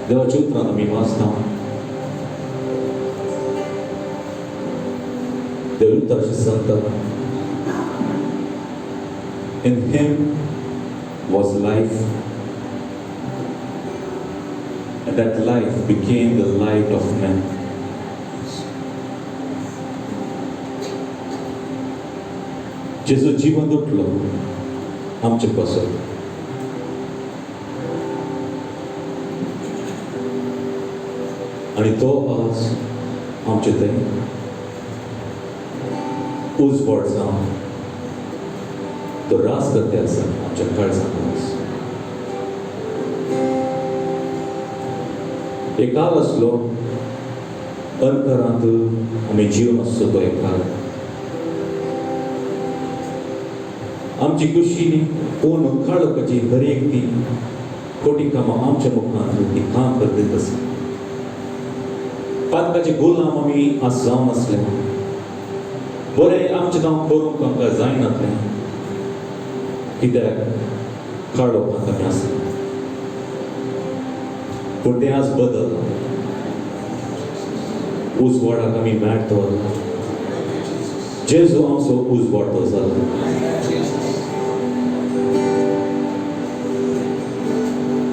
देवाच्या उतरात आम्ही वाचता देव उतर अशें सांगता In him was life, and that life became the light of men. Jeju जीवन उठलो आमचे पासून आणि तो आज आमचे थंय उजवाड जावन तो रास करते आसा आमच्या काळजांत. एक काल आसलो अंतरांत आमी जीवन आसचो तो एक काल. आमची कुशी पूर्ण काळोखाची हर एक ती खोटी कामां आमच्या मुखांत ती काम करत आसा. पातकाचे गुलाम आमी आज जावन आसले. बरें आमचें काम करूंक आमकां जायनातलें कित्याक काळोखांत आमी आसले. पूण तें आज बदल्लां. उजवाडाक आमी मेळटो जेजू आमचो उजवाडतो जाला.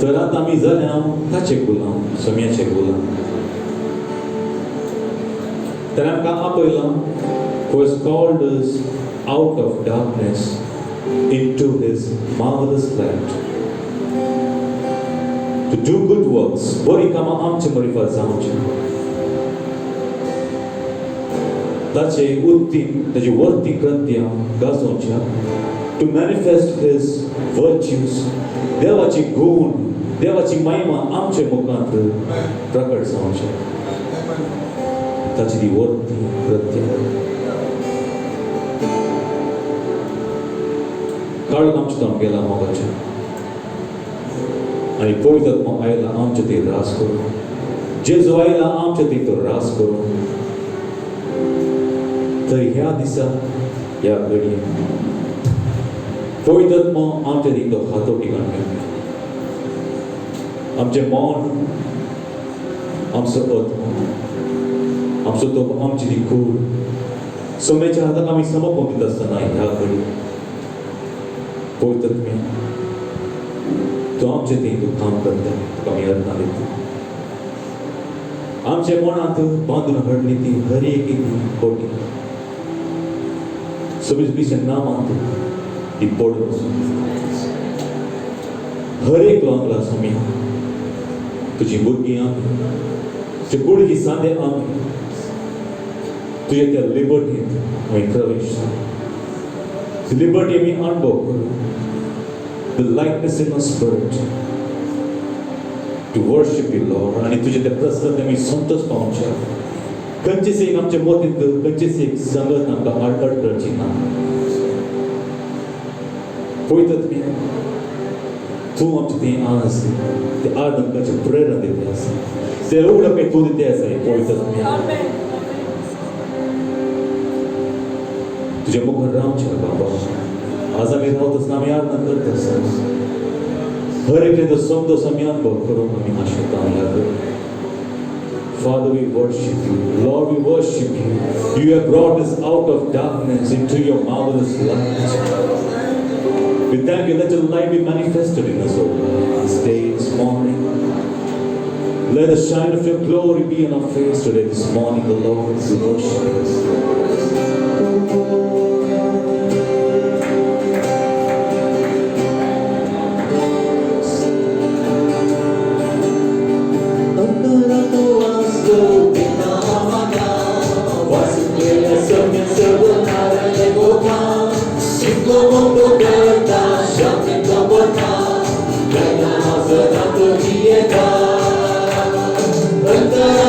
तर आतां आमी जाल्या ताचे गुलाम, सोम्याचे गुलाम. तर आमकां आपयलां who has called us out of darkness into his marvelous light to do good works. बरी कामां आमचे मरिफा जावची. ताचे उत्तीम ताची वर्ती कृत्यां गाजोवच्या to manifest his virtues. देवाची गुण देवाची महिमा आमचे मुखांत प्रकट जावची. ताची ती वर्ती कृत्यां काळोख आमच्यान गेला मोगाचे आणि पवित्र आत्मा आयला आमचे ते रास करून. जेजू आयला आमचे ते तो रास करून. तर ह्या दिसा ह्या घडये पवित्र आत्मा आमचे ती तो हातोटी घालता. आमचे मौन आमचो आत्मा आमचो तो आमची ती कूड सोम्याच्या हाताक आमी समर्पण दिता आसतना ह्या घडये पवित्र आत्म्या तो आमचे थंय तूं काम करता. तुका आमी अर्था दिता. आमच्या मनांत बांदून हाडली ती हर एक खोटी सगळीं नामांत ती पडून हर एक वांगला सोमी तुजी भुरगीं आमी तुजे कुडकी सांदे आमी तुजे त्या लिबर्टींत आमी प्रवेश लिबर्टी आमी अनुभव करूं. The likeness in our spirit to worship you, Lord. आणि तुझे त्या प्रसन्न आमी संतोष पावच्या. खंयचीच एक आमच्या मोतींत खंयचीच एक संगत आमकां आडकड करची ना. पवित्र आत्म्या तूं आमचें तें आज ते आदंकाचें प्रेरणा दिते आसा. ते उगडपे तूं दिते आसा पवित्र आत्म्या. तुज्या मुखार रावचें बाबा. आज आमी रावता आसतना आमी आराधना करता आसा. हर एक संतोष आमी अनुभव करूंक आमी आशेता. Father, we worship you. Lord, we worship you. You have brought us out of darkness into your marvelous light. We thank you. Let your light be manifested in us, O God, this day, this morning. Let the shine of your glory be in our face today, this morning, the Lord. We worship you. Antara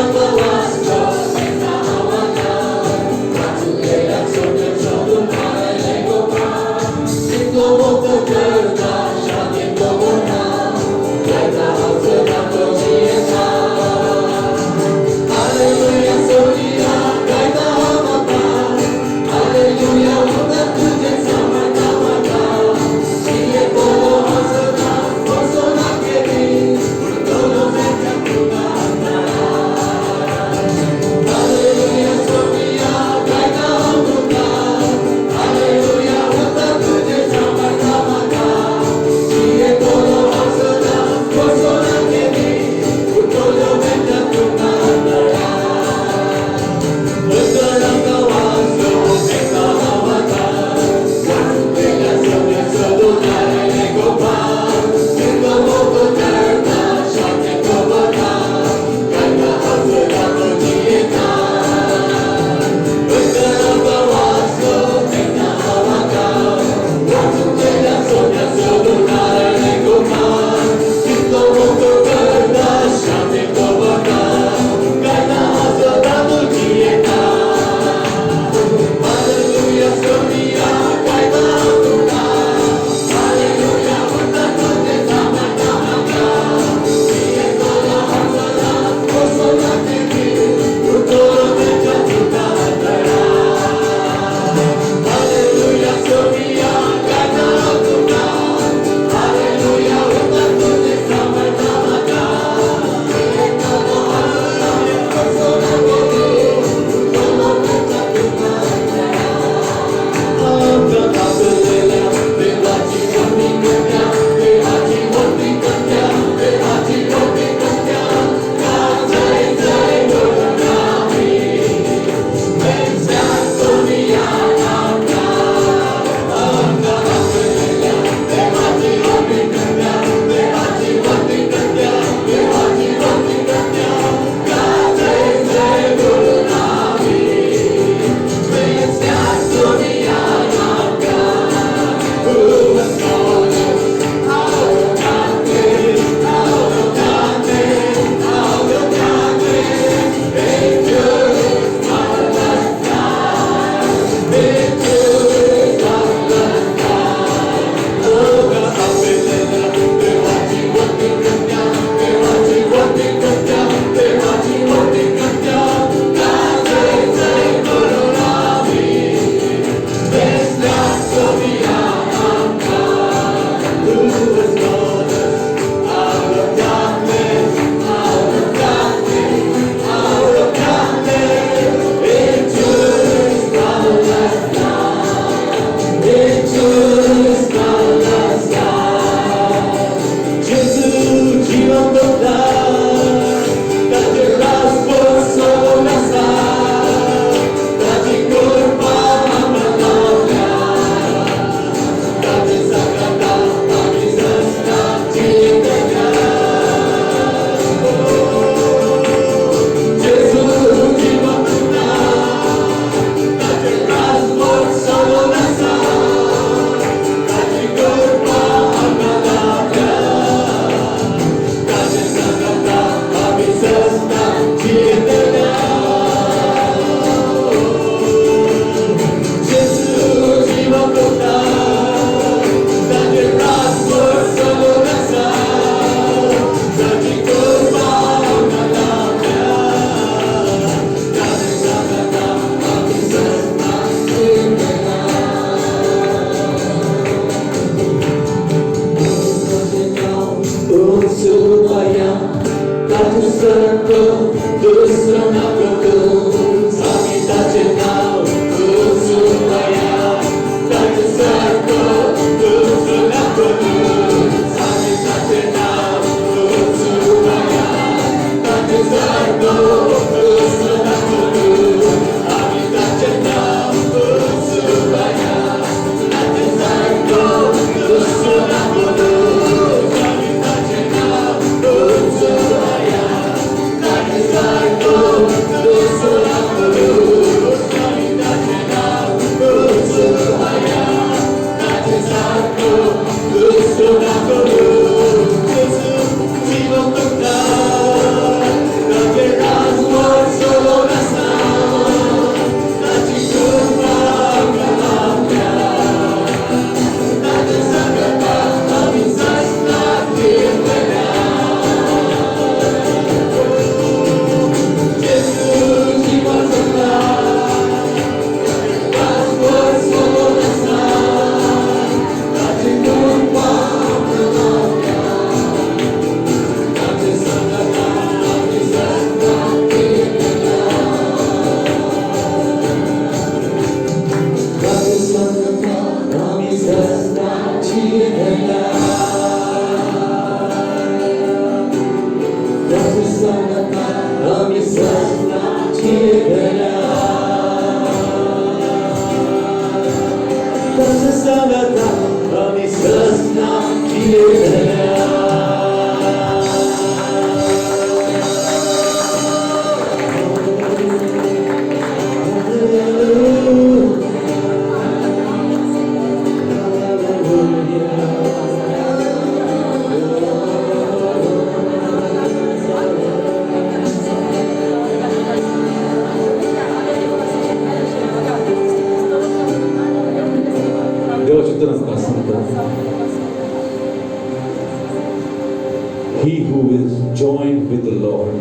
He who is joined with the Lord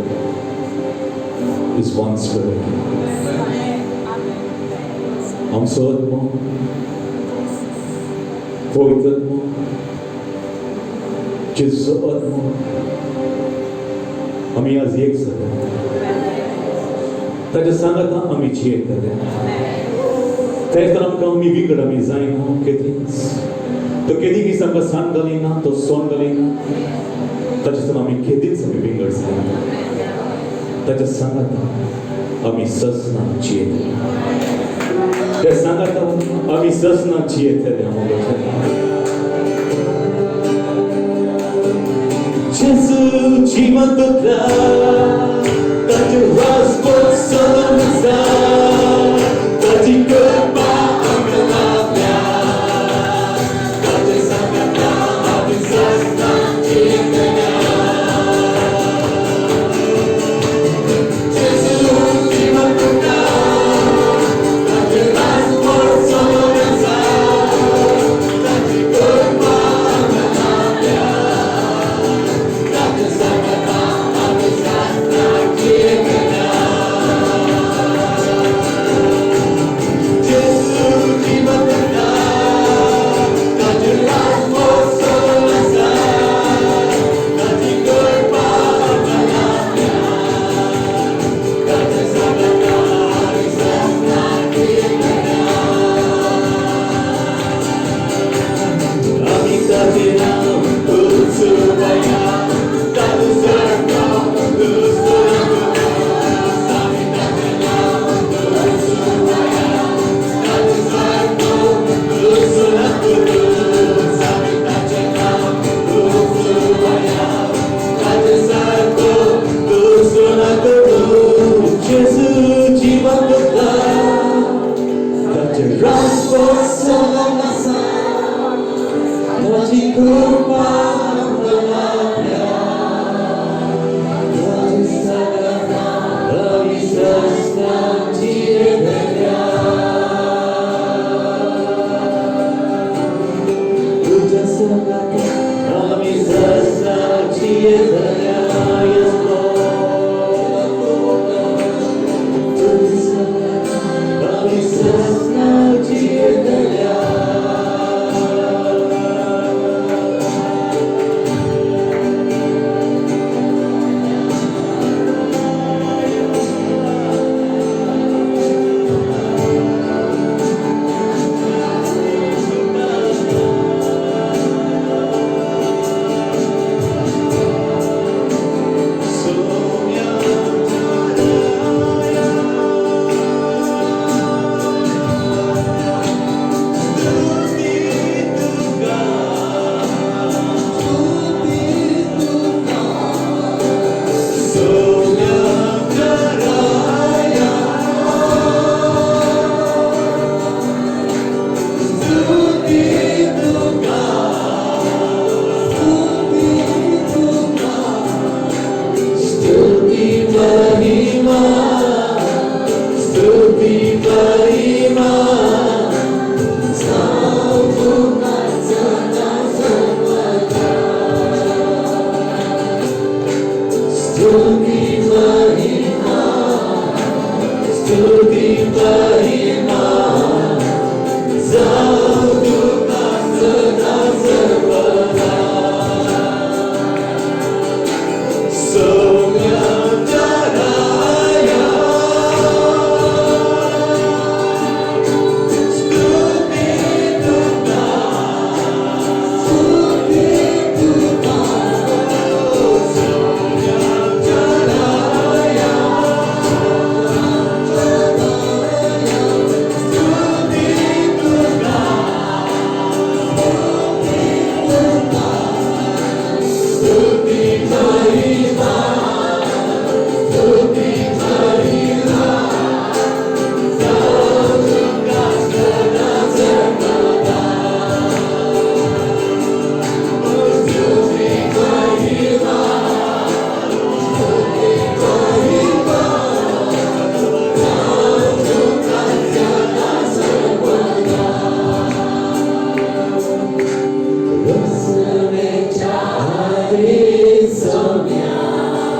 is one spirit. हम सर्वमा पवित्रमा जिसअतमा आम्ही आज एक सगळे त्याच्या सांगता आम्ही चेत करे त्याच आमकां आम्ही विगड आम्ही जायना केदीच तो केदी की सांगा सांग घालिना तो सोन घालिना त्याच्यातून आम्ही केदीच आम्ही विंगड जायना त्याच्या सांगता आम्ही ससना चेत त्या सांगता आम्ही ससना चेत Jesu jivan tukra Taju Rasput Salamasa Taji Kurba Angalapya Taji Sangata Abhisasna Chitana Jesu jivan tukra Taju Rasput Salamasa Taji Kurba Angalapya Sonia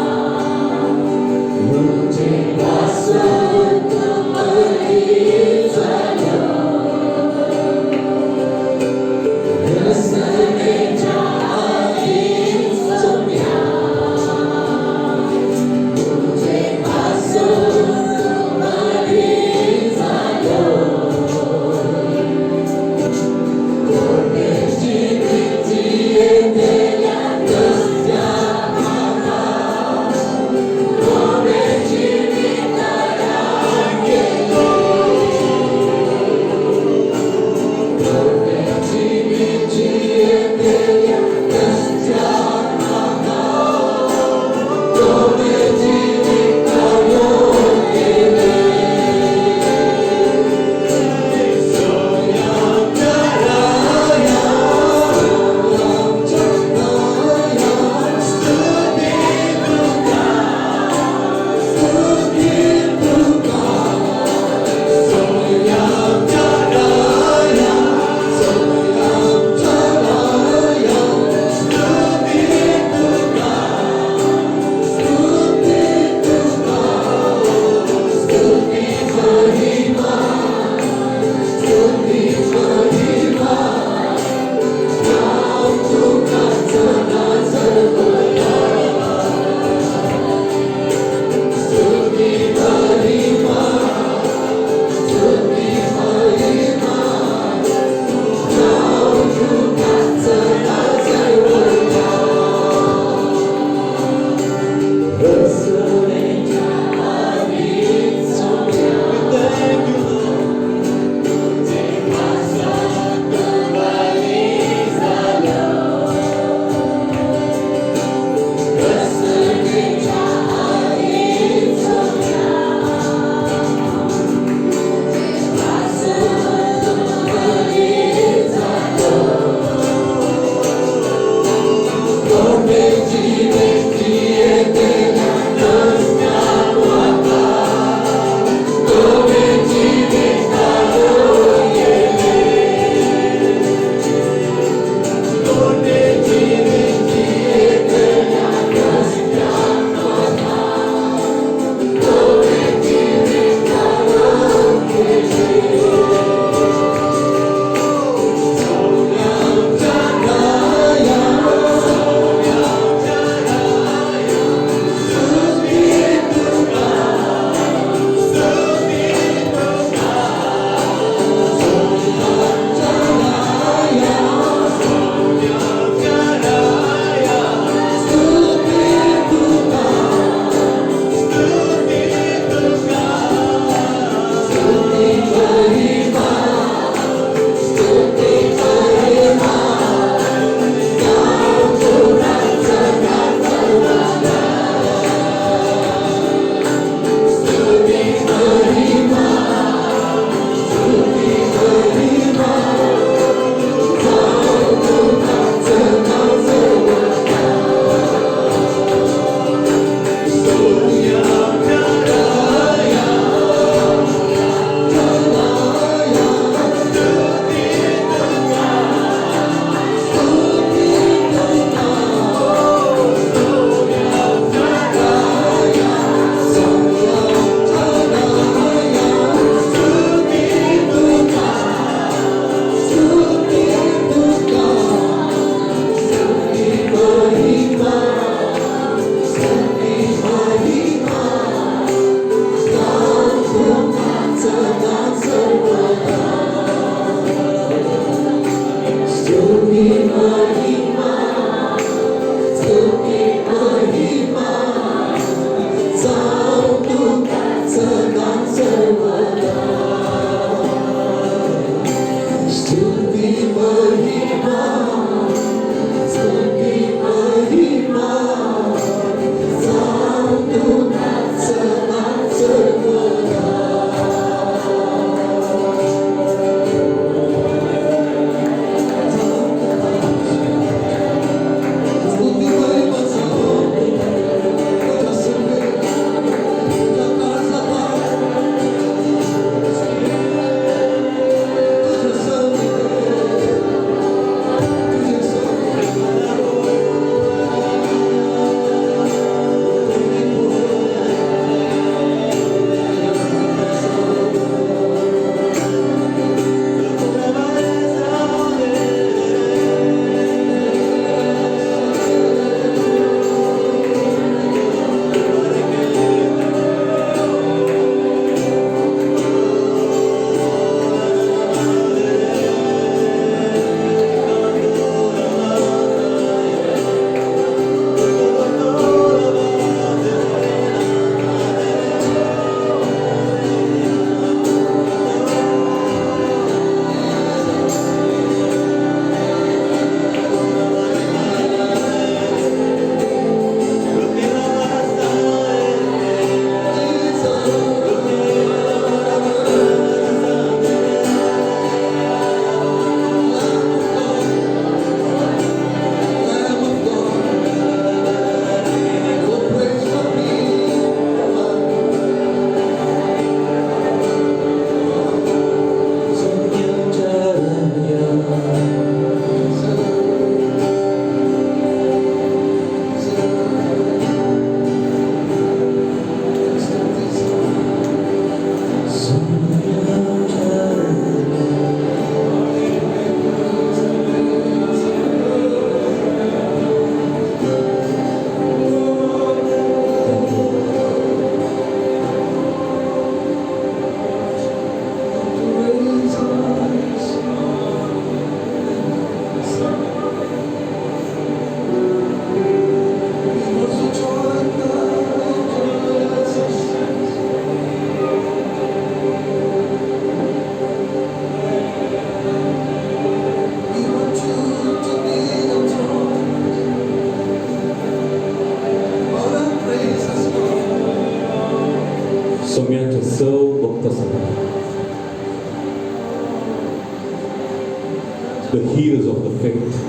heroes of the faith.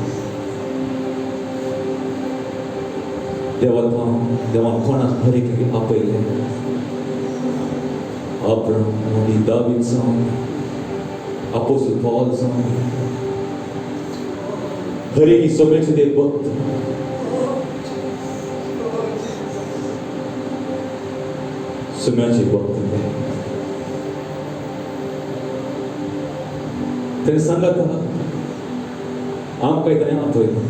देवा कोणाक खरे की आपयले Abraham, आणि David जावन Apostle Paul जावन खरे की सगळेचे ते भक्त सगळ्यांचे भक्त तेणे सांगता आमकां ताणें आपयलें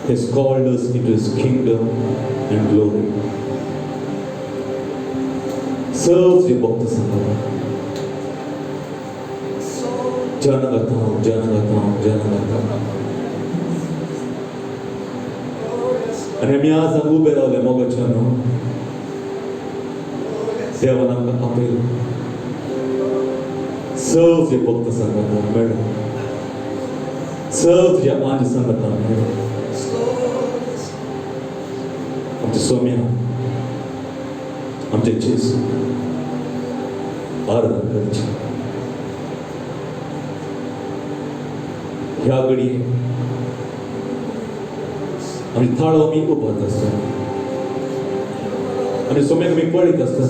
He has called us into His kingdom and glory. Serves the Bhakta Sangha. Janagatam, Janagatam, Janagatam. And आम्ही आज उभे रावले मोगाच्यानो देवान आमकां आपयलें. Serves the Bhakta Sangha मेळ्ळें. Serves the आंज संगतान मेळ्ळें. आमचे स्वामी आमचे जेसू आराधना करची ह्या घडये आमी थाळो आमी उबारत आसता आनी स्वाम्याक आमी पळयत आसता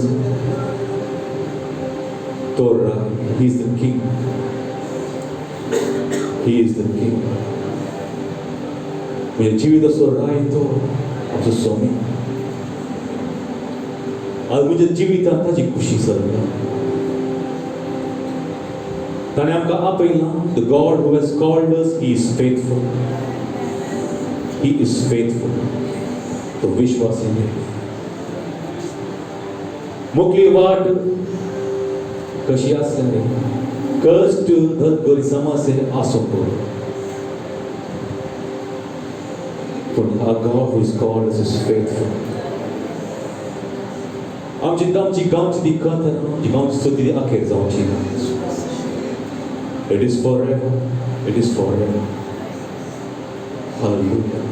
तो राय he is the king he is the king म्हज्या जिविताचो राय तो आमचो स्वामी आज म्हज्या जिवितांत ताची खुशी सरता ताणें आमकां आपयलां the God who has called us he is faithful तो विश्वासी मोकळी वाट कशी आसली कश्ट धतगरी समस्या आसूं पूण our God who is called us is faithful. आमची गांवची ती कथा आमची गांवची स्तुती ती आखेर जावची ना. It is forever. It is forever. Hallelujah.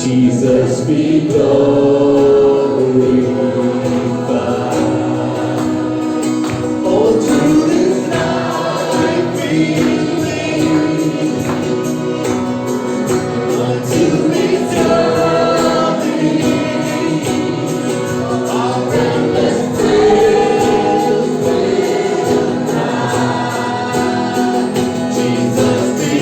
Jesus be glorified. Oh, to this night we live, until eternity, our endless praise will cry. Jesus be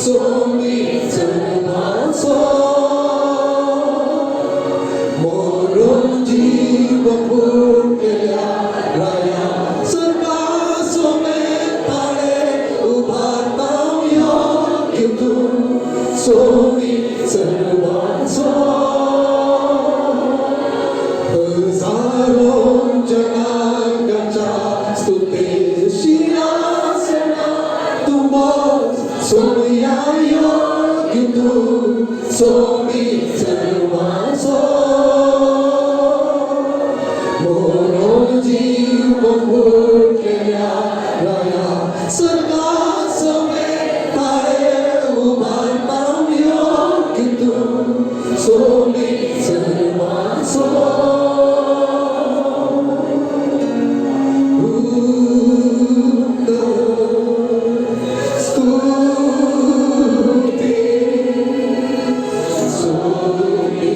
Somi सर्वांसो मोरो जीव फुटल्या राया सर्वांसो में ताळे उभारतां योग्य तू सोमी सर्वांसो हजारों जनांगाच्या स्तुतीची आसना तुमोच सोमया योग्य तू सोमी सर्वांसो मोरो जीव फुटल्या राया सर्वांसो में ताळे उभारतां योग्य तू सोमी सर्वांसो स्तुति Somi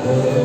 Thank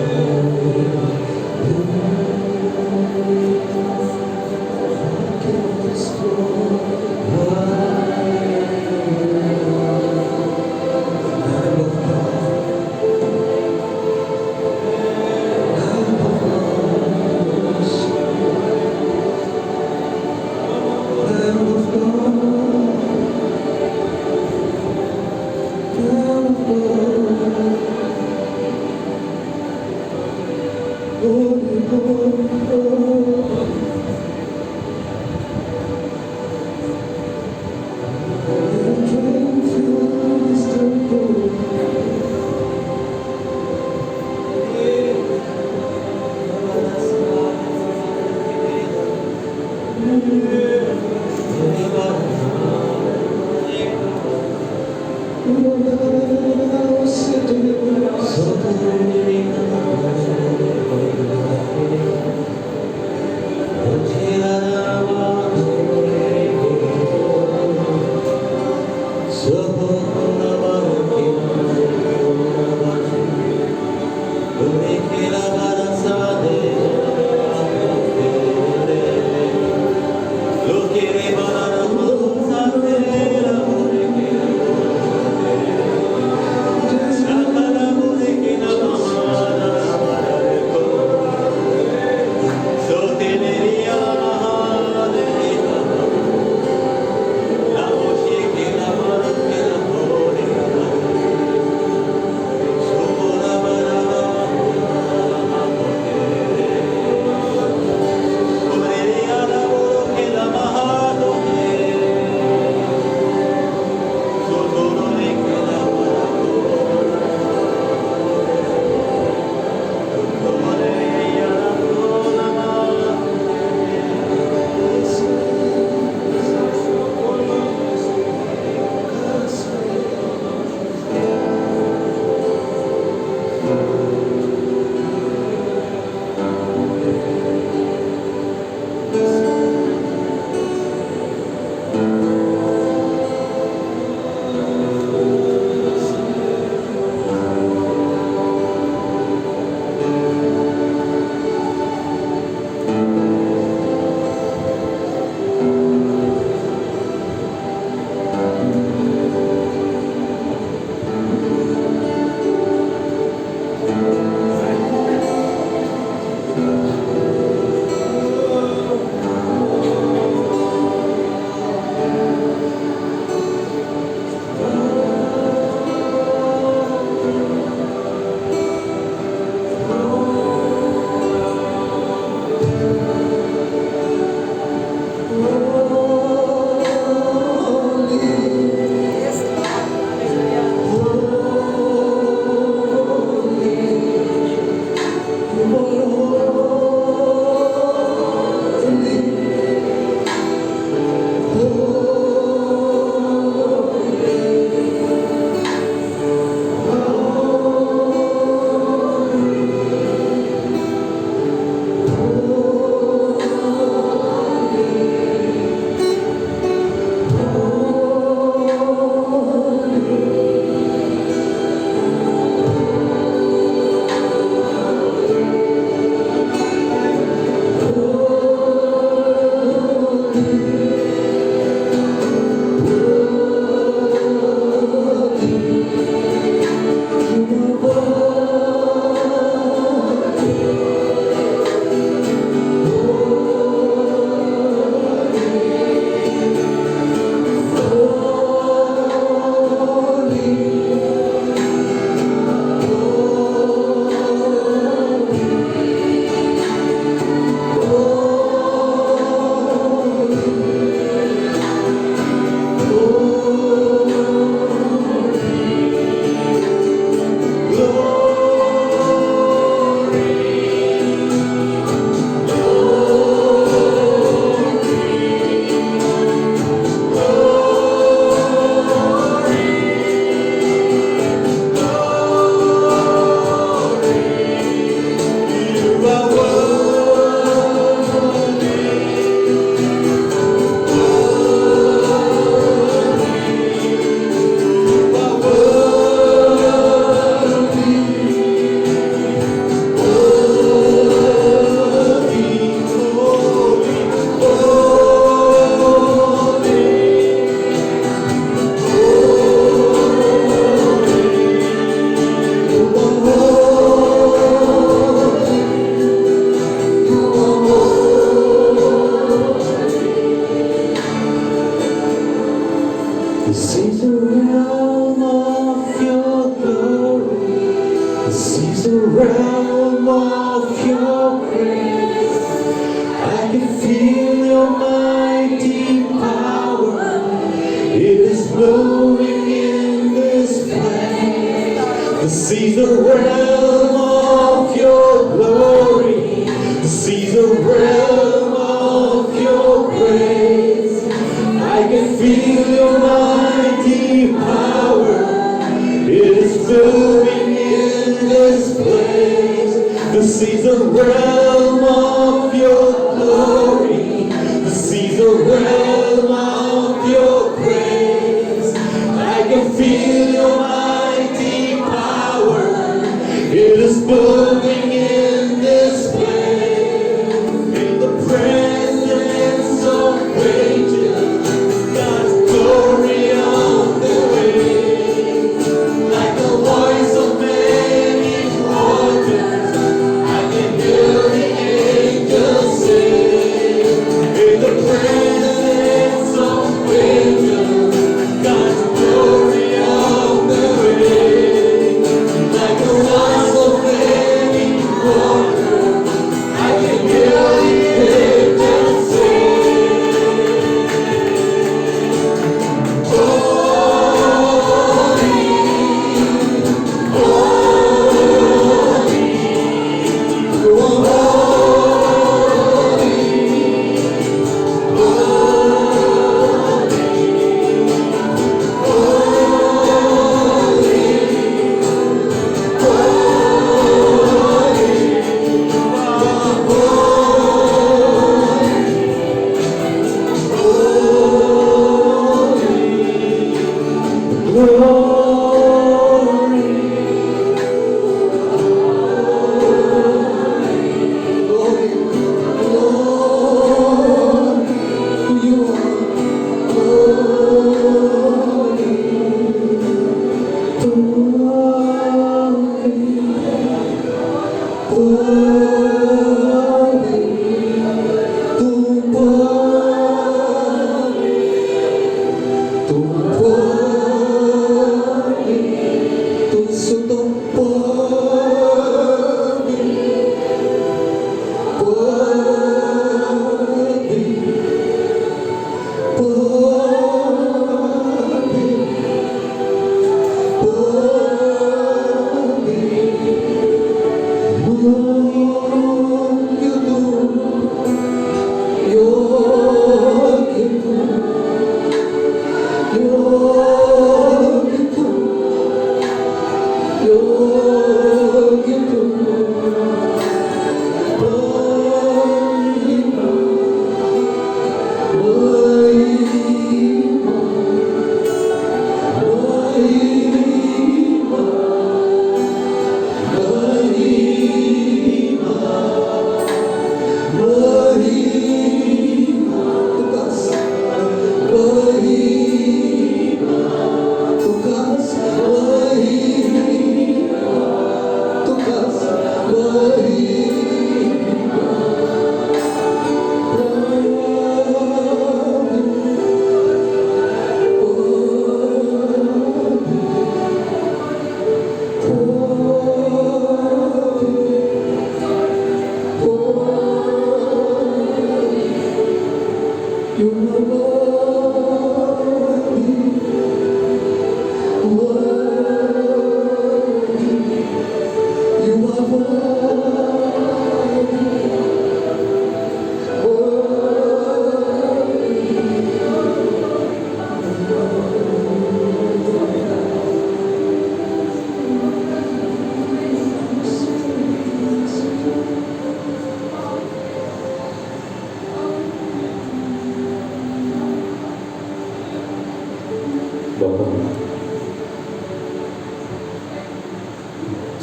realm of your grace. I can feel your mighty power. It is blowing in this place. This is the realm of your glory. This is the realm of your grace. I can feel your mighty power. It is blowing in this place. This is the realm of your glory. This is the realm of your grace. I can feel your mighty power. It is blowing in this place. In the presence of angels, God's glory on the way. Like the voice of many waters, I can hear the angels sing. In the presence of angels, God's glory on the way. Like the voice of many waters, I can hear the angels sing.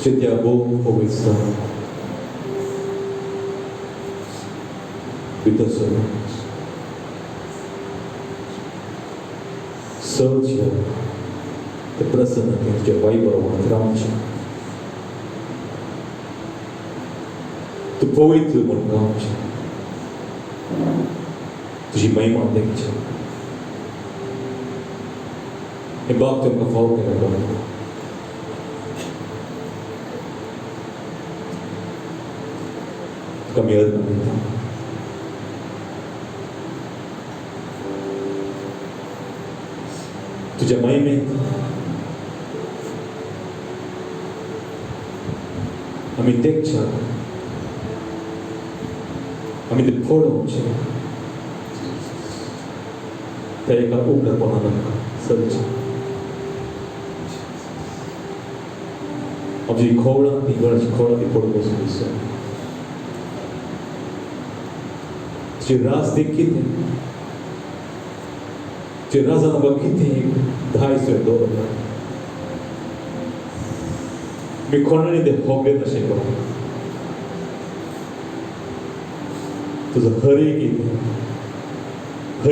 Setiap pemirsa kita semua saja keperasaan yang terbaik berawal terangnya tu poet tu mengambil tu si main mandek ebak tu kafau kena कमी अर्थ तुझ्या महिमेत आम्ही देखच्या आम्ही ते फोडोवचे त्या एका उग्रपणानं search आमची खोवळां ती गळाची खोवळां ती पडून बसून दिसता तुझे राज देखील तुझे राजानं बघ किती धायसोय दवरला मी कोणाने ते होगले तशें करूं तुझं हर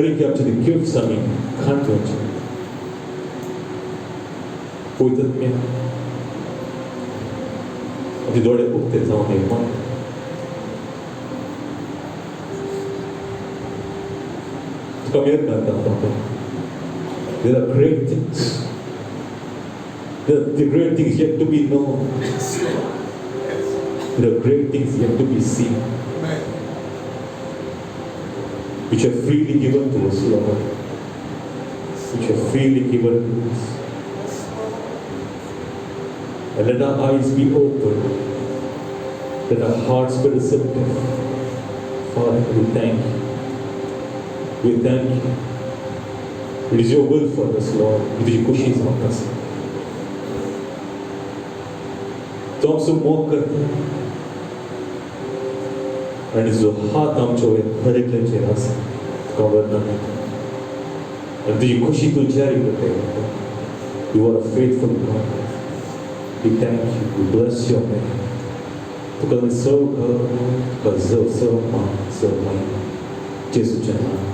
एक आमचे ते गिफ्ट्स आम्ही खाण घेवचे पळयतात मी आमचे दोळे उगते जावन एक मन तुका मेर करता there are great things the great things yet to be known there are great things yet to be seen which are freely given to us, Lord. Which are freely given to us. And let our eyes be open. Let our hearts be receptive. Father, we thank you. We thank you. It is your will for us, Lord. It is your wishes on us. तो आमचो मोग करता आणि जो हात आमच्या हर एकल्याचेर आसा तुका वर्णन आनी तुजी खुशी तूं जारी करता you are a faithful God we thank you we bless your name तुका सर्व कर तुका सर्व मान सर्व महिमा जेजूच्या नांवान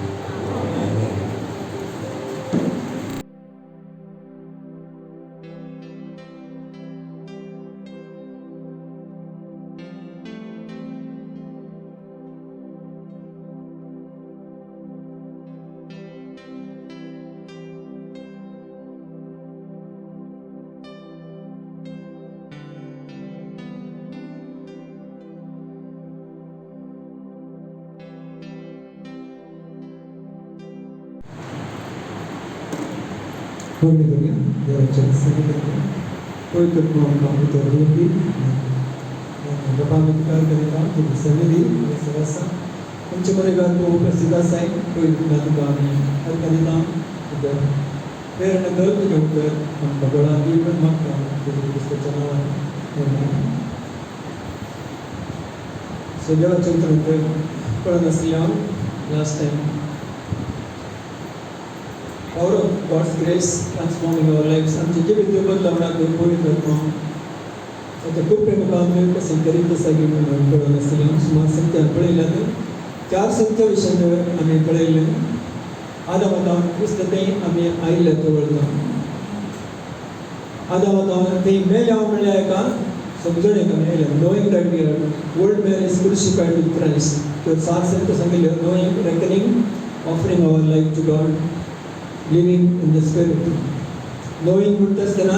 Holy Maria, देवाच्या सन्निधीत पवित्र नाम उतरवली बाबा करिता तुझी सन्निधी सरसा तुमच्यामध्ये गातो प्रसिद्ध आहे पवित्र तुका आम्ही करिता तुझ्या प्रेरणा कर तुझ्या उतर आमकां बळा दिवून मागता तुझ्या क्रिस्ताच्या नांवान सो देवाच्या उतरांत कळत आसल्या last time power of God's grace transforming our lives. आमचे जीवित बदलावणाक पवित्र आत्मा आता खूप प्रेमकाम कसं करीत असा की कळून आसलें सुमार संख्यान पळयल्यात 4 संख्या विशयान आमी पळयले आदामातावन क्रिस्त तें आमी आयिल्ले तो वळता आदामातावन तें मेल्या म्हणल्या एका समजणेक आमी आयले knowing that we are old man is crucified with Christ तो 4 संख्या सांगिल्ल्यो knowing reckoning offering our life to God living in the spirit knowing म्हणटा आसतना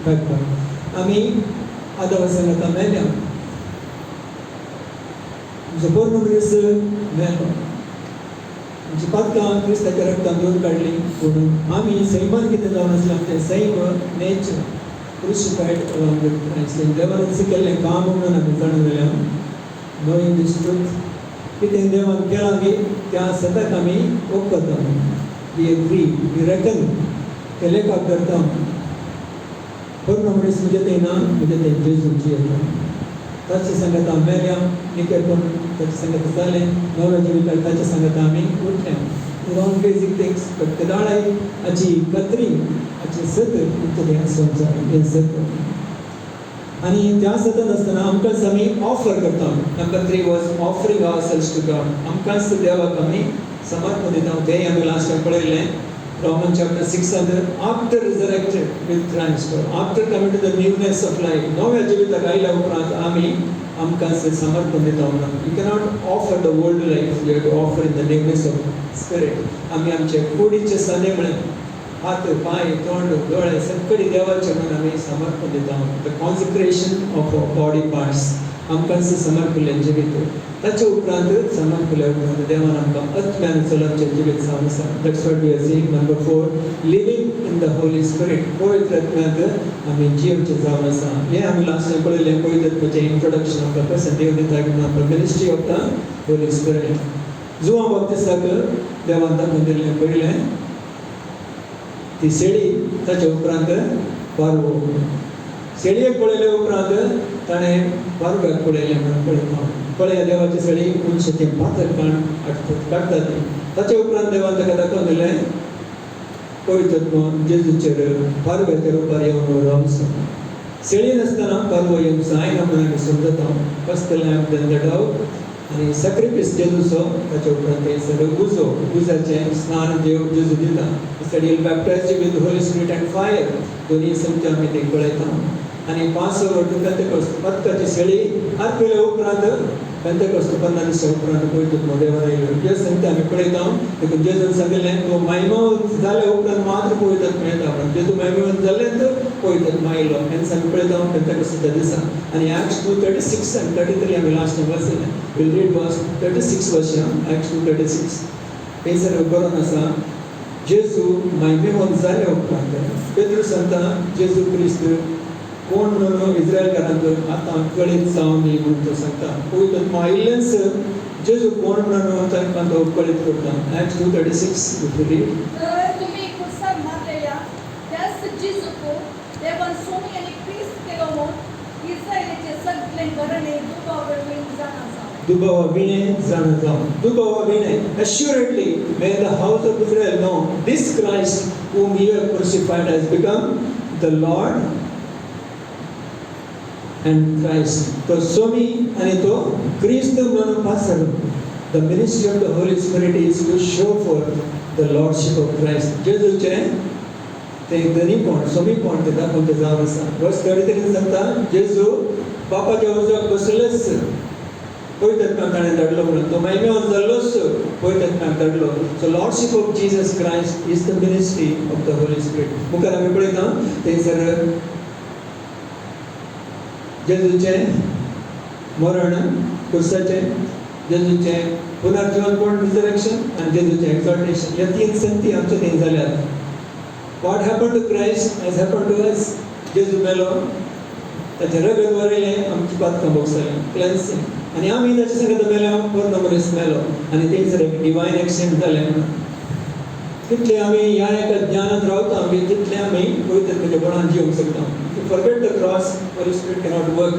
background आमी आदामा सांगता मेल्या जबर मनीस मेलो आमची पातकां क्रिस्ताच्या रक्तान धुवन काडली पूण आमी सैमान कितें जावन आसलें आमचें Sam nature crucified along with Christ देवान अशें केल्लें काम म्हणून आमी जाणून गेल्या knowing this truth कितें देवान केलां बी त्या सतत आमी ओपता we agree, we reckon केले का करता पूर्ण मनीस म्हणजे ते ना म्हणजे ते जेजूची येता ताची संगत मेल्या निकेल पण ताची संगत जालें नव्या जिविताक ताची संगत आमी उठल्या नॉन बेसिक थिंग्स बट कदाळाय हाची कत्री हाची सत तुमचे आसूंक जाय हें सत आनी त्या सतत आसतना आमकांच आमी ऑफर करता number 3 was offering ourselves to God आमकांच देवाक आमी समर्पण दिता ते आमी लास्ट टायम पळयलें Romans chapter 6 after resurrected with Christ after coming to the newness of life नव्या जिविताक आयल्या उपरांत आमी आमकांच समर्पण दिता you cannot offer the old life you have to offer in the newness of spirit आमी आमचे कुडीचे सने म्हळ्यार हात पाय तोंड दोळे सगळे देवाचे म्हणून आमी समर्पण दिता the consecration of our body parts आमकां समर्पिल्लें जिवीत ताचे उपरांत समर्पिल्ल्या उपरांत देवान आमकां आत्म्यान चलपाचें जिवीत जावन आसा. That's what we are seeing. Number 4 living in the Holy Spirit. पवित्र आत्म्यांत आमी जिवचे जावन आसा. हें आमी लास्ट टायम पळयलें. पवित्र आत्म्याचें इंट्रोडक्शन ऑफ द पर्सन देव दिता the ministry of the Holy Spirit. जुआं बाप्तिस्ताक देवान दाखोवन दिल्लें पयलें ती सेडी, ताचे उपरांत पारवो. सेडयेक पळयले उपरांत ताणें पारव्याक पळयलें म्हणून पळयता. पळय देवाची सेडी मनशाचें तें पातळ काडटा ती. ताचे उपरांत देवान ताका दाखोवन दिलें पवित्र आत्मा जेजूचेर पारव्याच्या रुपार येवन रावसा. सेडी नासतना पारवो येवंक जायना म्हणून आमी समजता. फस्ट लॅम्प देन द डाव आनी सॅक्रिफायस जेजूचो. ताचे उपरांत थंयसर उजाचें स्नान जेजू दिता. He will baptize you with the Holy Spirit and fire. दोन्ही संगती आमी ते पळयता. आनी 5 वर्स पेंतेकोस्त पत्काची सेडी आरपेले उपरांत पेंतेकोस्त 15 दिसा उपरांत पवित्र आत्मा देवान आयलो. ह्यो संगती आमी पळयता. देखून जेजून सांगिल्लें तो महिमावंत जाले उपरांत मात्र पवित्र आत्मा येता म्हणून. जेजू महिमावंत जालेंत पवित्र आत्मा आयलो. हेंच आमी पळयता पेंतेकोस्ताच्या दिसा. आनी Acts 2:36 and 33 आमी लास्ट टायम वाचलें. We'll read verse 36 वर्सां Acts 2:36. थंयसर बरोवन आसा जेजू महिमेवंत जाले उपरांत पेद्रू सांगता जेजू क्रिस्त कोण म्हणून इस्रायलकारांक आतां कळीत जावन दी म्हणून तो सांगता. पवित्र आत्मा आयिल्लेंच जेजू कोण म्हणून तांकां तो कळीत करता. Acts 2:36 read. तुम्ही कुसार मारलेल्या त्याच जेजूको देवान सोमी आणि ख्रिस्त केलो म्हूण इस्रायलीचे सगळे घराणे दुबावळीन जाणा जावन. दुबावा विणे जाणा जावन. दुबावा विणे. Assuredly may the house of Israel know this Christ whom ye have crucified has become the Lord and Christ. तो सोमी आणि तो ख्रिस्त म्हणून passer. The ministry of the Holy Spirit is to show forth the lordship of Christ. जेजूचे ते धनीपण सोमीपण ते दाखोवन ते जावन आसा. वर्स 33 सांगता जेजू बापाच्या उजव्याक बसलेच पवित्र आत्म्याक ताणें धाडलो म्हणून. तो महिमेवंत जाल्लोच पवित्र आत्म्याक धाडलो. So lordship of Jesus Christ is the ministry of the Holy Spirit. मुखार आमी पळयता थंयसर जेजूचें मरण क्रुसाचें, जेजूचें पुनर्जीवनपण रिजरेक्शन आनी जेजूचें एक्झॉल्टेशन. ह्या 3 संगती आमचे थंय जाल्यात. What happen to Christ has happen to us. Jezu मेलो, ताचें रगत वरयलें, आमची पातकां भोगसलीं, क्लेन्सिंग. आनी आमी ताचे संगत मेल्या परत नंबरेस मेलो आनी थंयसर एक डिवायन एक्सचेंज जालें म्हणून. तितले आमी ह्या एका ज्ञानांत रावता आमी तितले आमी पवित्र आत्म्याच्या बळान जिवंक शकता. Forget the cross, Holi spirit cannot work.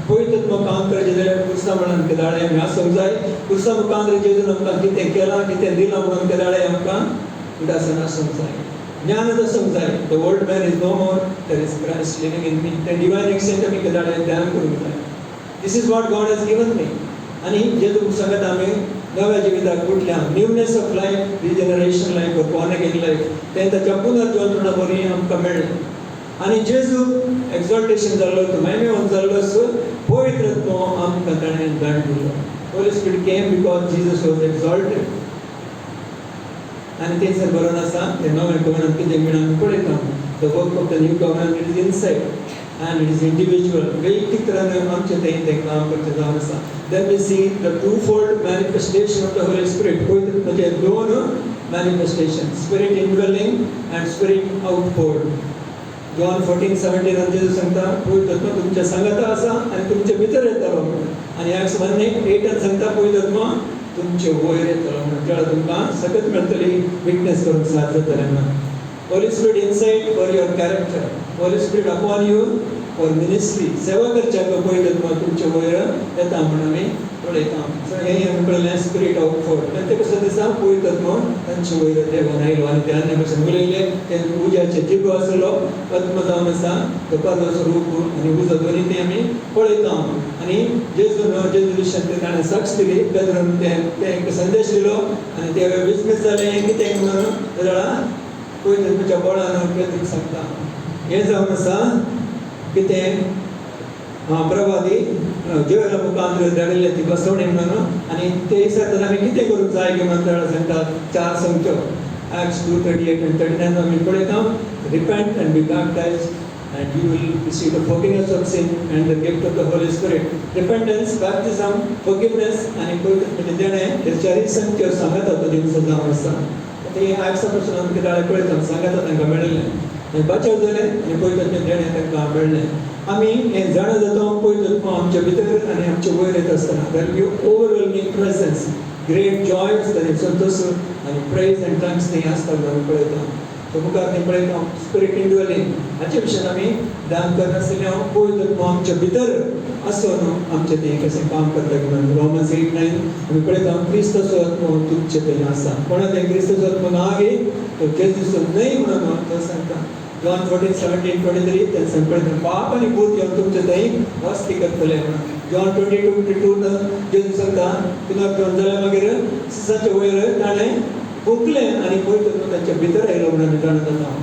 पवित्र आत्मा काम करचें जाल्यार क्रुसा म्हणून केदाळे आमी आसूंक जाय. क्रुसा मुखार जेजून आमकां कितें केलां कितें दिलां म्हणून केदाळे आमकां उदासन आसूंक जाय. ज्ञानच आसूंक जाय. The old man is no more, there is Christ living in me. तें डिवायन एक्सचेंज आमी केदाळे ध्यान करूंक जाय. This is what God has given me. आनी जेजू सांगता आमी नव्या जिविताक उठल्या. Newness of life, regeneration life, born again life तें ताच्या पुनर्जीवनपणा बरी आमकां मेळ्ळें. आनी जेजू एक्झॉल्टेशन जाल्लो, तो महिमेवंत जाल्लोच पवित्र आत्मा आमकां ताणें धाड दिलो. Holy Spirit came because Jesus was exalted. आनी थंयसर बरोवन आसा तें नवें कव्हरनंट कितें म्हणून आमी पळयता. The work of the new covenant it is inside and it is individual. वैयक्तिक तरान आमचे थंय काम करचें जावन आसा. Then we see the twofold manifestation of the Holy Spirit. पवित्र आत्म्याचे 2 manifestation, spirit indwelling and spirit outpoured. John 14:17 जेजू सांगता पवित्र आत्मा तुमच्या संगता आसा आनी तुमचे भितर येतलो म्हणून. आनी Acts 1:8 सांगता पवित्र आत्मा तुमचे वयर येतलो म्हणून. तेळा तुमकां सगळ्यात मेळटली विटनेस करून साथ जातलें म्हणून. Holy Spirit inside for your character. Holy Spirit upon you for ministry. सेवा करच्याक पवित्र आत्मा तुमचे वयर येता म्हणून आमी पळयता. सो हें आमी पळयलें स्पिरीट ऑफ फोर्ट. आनी ते कसो दिसा पवित्र आत्मा तांचे वयर देवान आयलो आनी ते आनी भशेन उलयले. ते उज्याचे जिब आसलो, आत्मा जावन आसा, तो पारसो रूप आनी उजो दोनी ते आमी पळयता. आनी जेजू विशयान ते ताणें साक्ष दिली. पेद्रान ते संदेश दिलो आनी ते विस्मीत जाले कितें म्हणून जाल्यार पवित्र आत्म्याच्या बळान पेद्रूक सांगता. हें जावन आसा कितें प्रभादी जेवला मुखार धाडिल्ले ती बसवणी म्हणून. आनी ते दिसा आमी कितें करूंक जाय म्हणून सांगतात 4 संख्यो. Acts 2:38 and 39 आमी पळयता. Repent and be baptised and you will receive the forgiveness of sin and the gift of the Holy Spirit. Repentance, baptism, forgiveness आणि पवित्र देणे हे चारही संख्या सांगत होतो दिवसात जाऊन असता ते आजपासून आमचे डाळे कळतात सांगत तांकां मेळिल्लें बचाव जालें आनी पवित्र देणे तांकां मेळ्ळें आमी हें जाणा जाता पवित्र आमच्या भितर आनी आमच्या वयर येत आसतना there will be overwhelming presence great Joy आसता संतोष आनी प्रेज एंड थँक्स थंय आसता म्हणून पळयता तो मुखार थंय पळयता स्पिरीट इंडवेलिंग हाचे विशयान आमी ध्यान करनासतना पवित्र आमच्या भितर आसून आमचें तें कशें काम करता म्हणून रोमन्स 8:9 आमी पळयता क्रिस्ताचो आत्मो तुमचे थंय आसा कोणा थंय क्रिस्ताचो आत्मो ना गे तो जेजूचो न्हय म्हणून तो सांगता John 14:17-23 ते सांगता पाप आनी भूत येवन तुमचे थंय वस्ती करतले म्हणून John 22:22 जेजू सांगता पुनः घेवन जाल्या मागीर सिसाच्या वयर ताणें फुंकलें आनी पवित्र तांच्या भितर आयलो म्हणून आमी जाणा जाता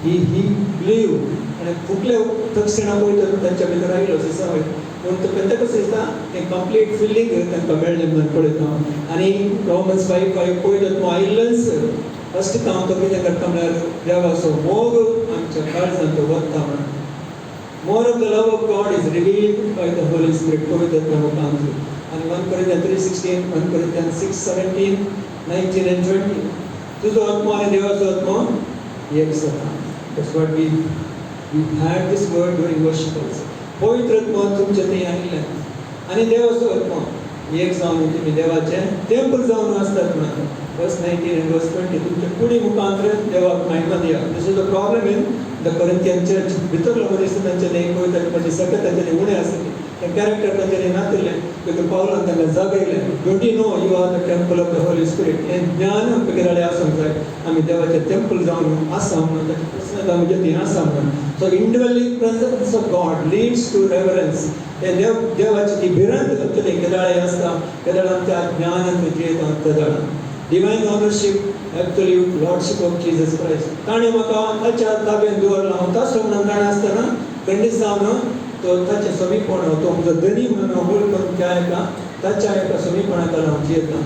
ही बिलीव आनी फुंकले तक्षणा पवित्र तांच्या भितर आयलो सिसा वयर म्हणून तो पेंटेकोस्तेस्ता हें कंप्लीट फिलिंग तांकां मेळ्ळें म्हणून पळयता आनी रोमन्स 5:5 पवित्र आयिल्लेंच फस्ट काम तो कितें करता म्हळ्यार देवाचो मोग आमच्या काळजांत तो वता म्हणून more of the love of God is revealed by the Holy Spirit पवित्र मुखांतून आनी 1 Corinthians 3:16 1 Corinthians 6:17 19 and 20 तुजो आत्मा आनी देवाचो आत्मा एक जाता that's what we had this word during worship पवित्र आत्मा तुमचे थंय आयिल्लें आनी देवाचो आत्मा एक जावन तुमी देवाचें टेंपल जावन आसतात म्हणून verse 19 and verse 20 तुमच्या कुडी मुखांतर देवाक महिमा दिया this is the problem in the Corinthian church भितर मनीस तांचे न्ही पळयता म्हणजे सकत तांचे उणें आसलें तें कॅरेक्टर तांचे नातिल्लें बिकॉज पावलान तांकां जागयलें don't you know you are the temple of the Holy Spirit हें ज्ञान आमचे आसूंक जाय आमी देवाचें टेंपल जावन आसा म्हणून ताची प्रसन्नता आमच्या थंय आसा म्हणून so indwelling presence of God leads to reverence हें देवाची ती भिरांत आमच्या थंय केदाळे आसता केदाळ आमच्या ज्ञानान जियेता केदाळ divine ownership absolute lordship of Jesus Christ ताणें म्हाका ताच्या ताब्यांत दवरला हांव ताचो म्हणून ताणें आसतना खंडीत जावन तो ताचे समीपण तो म्हजो धनी म्हणून हांव वळखून त्या एका ताच्या एका समीपणाक हांव जियेता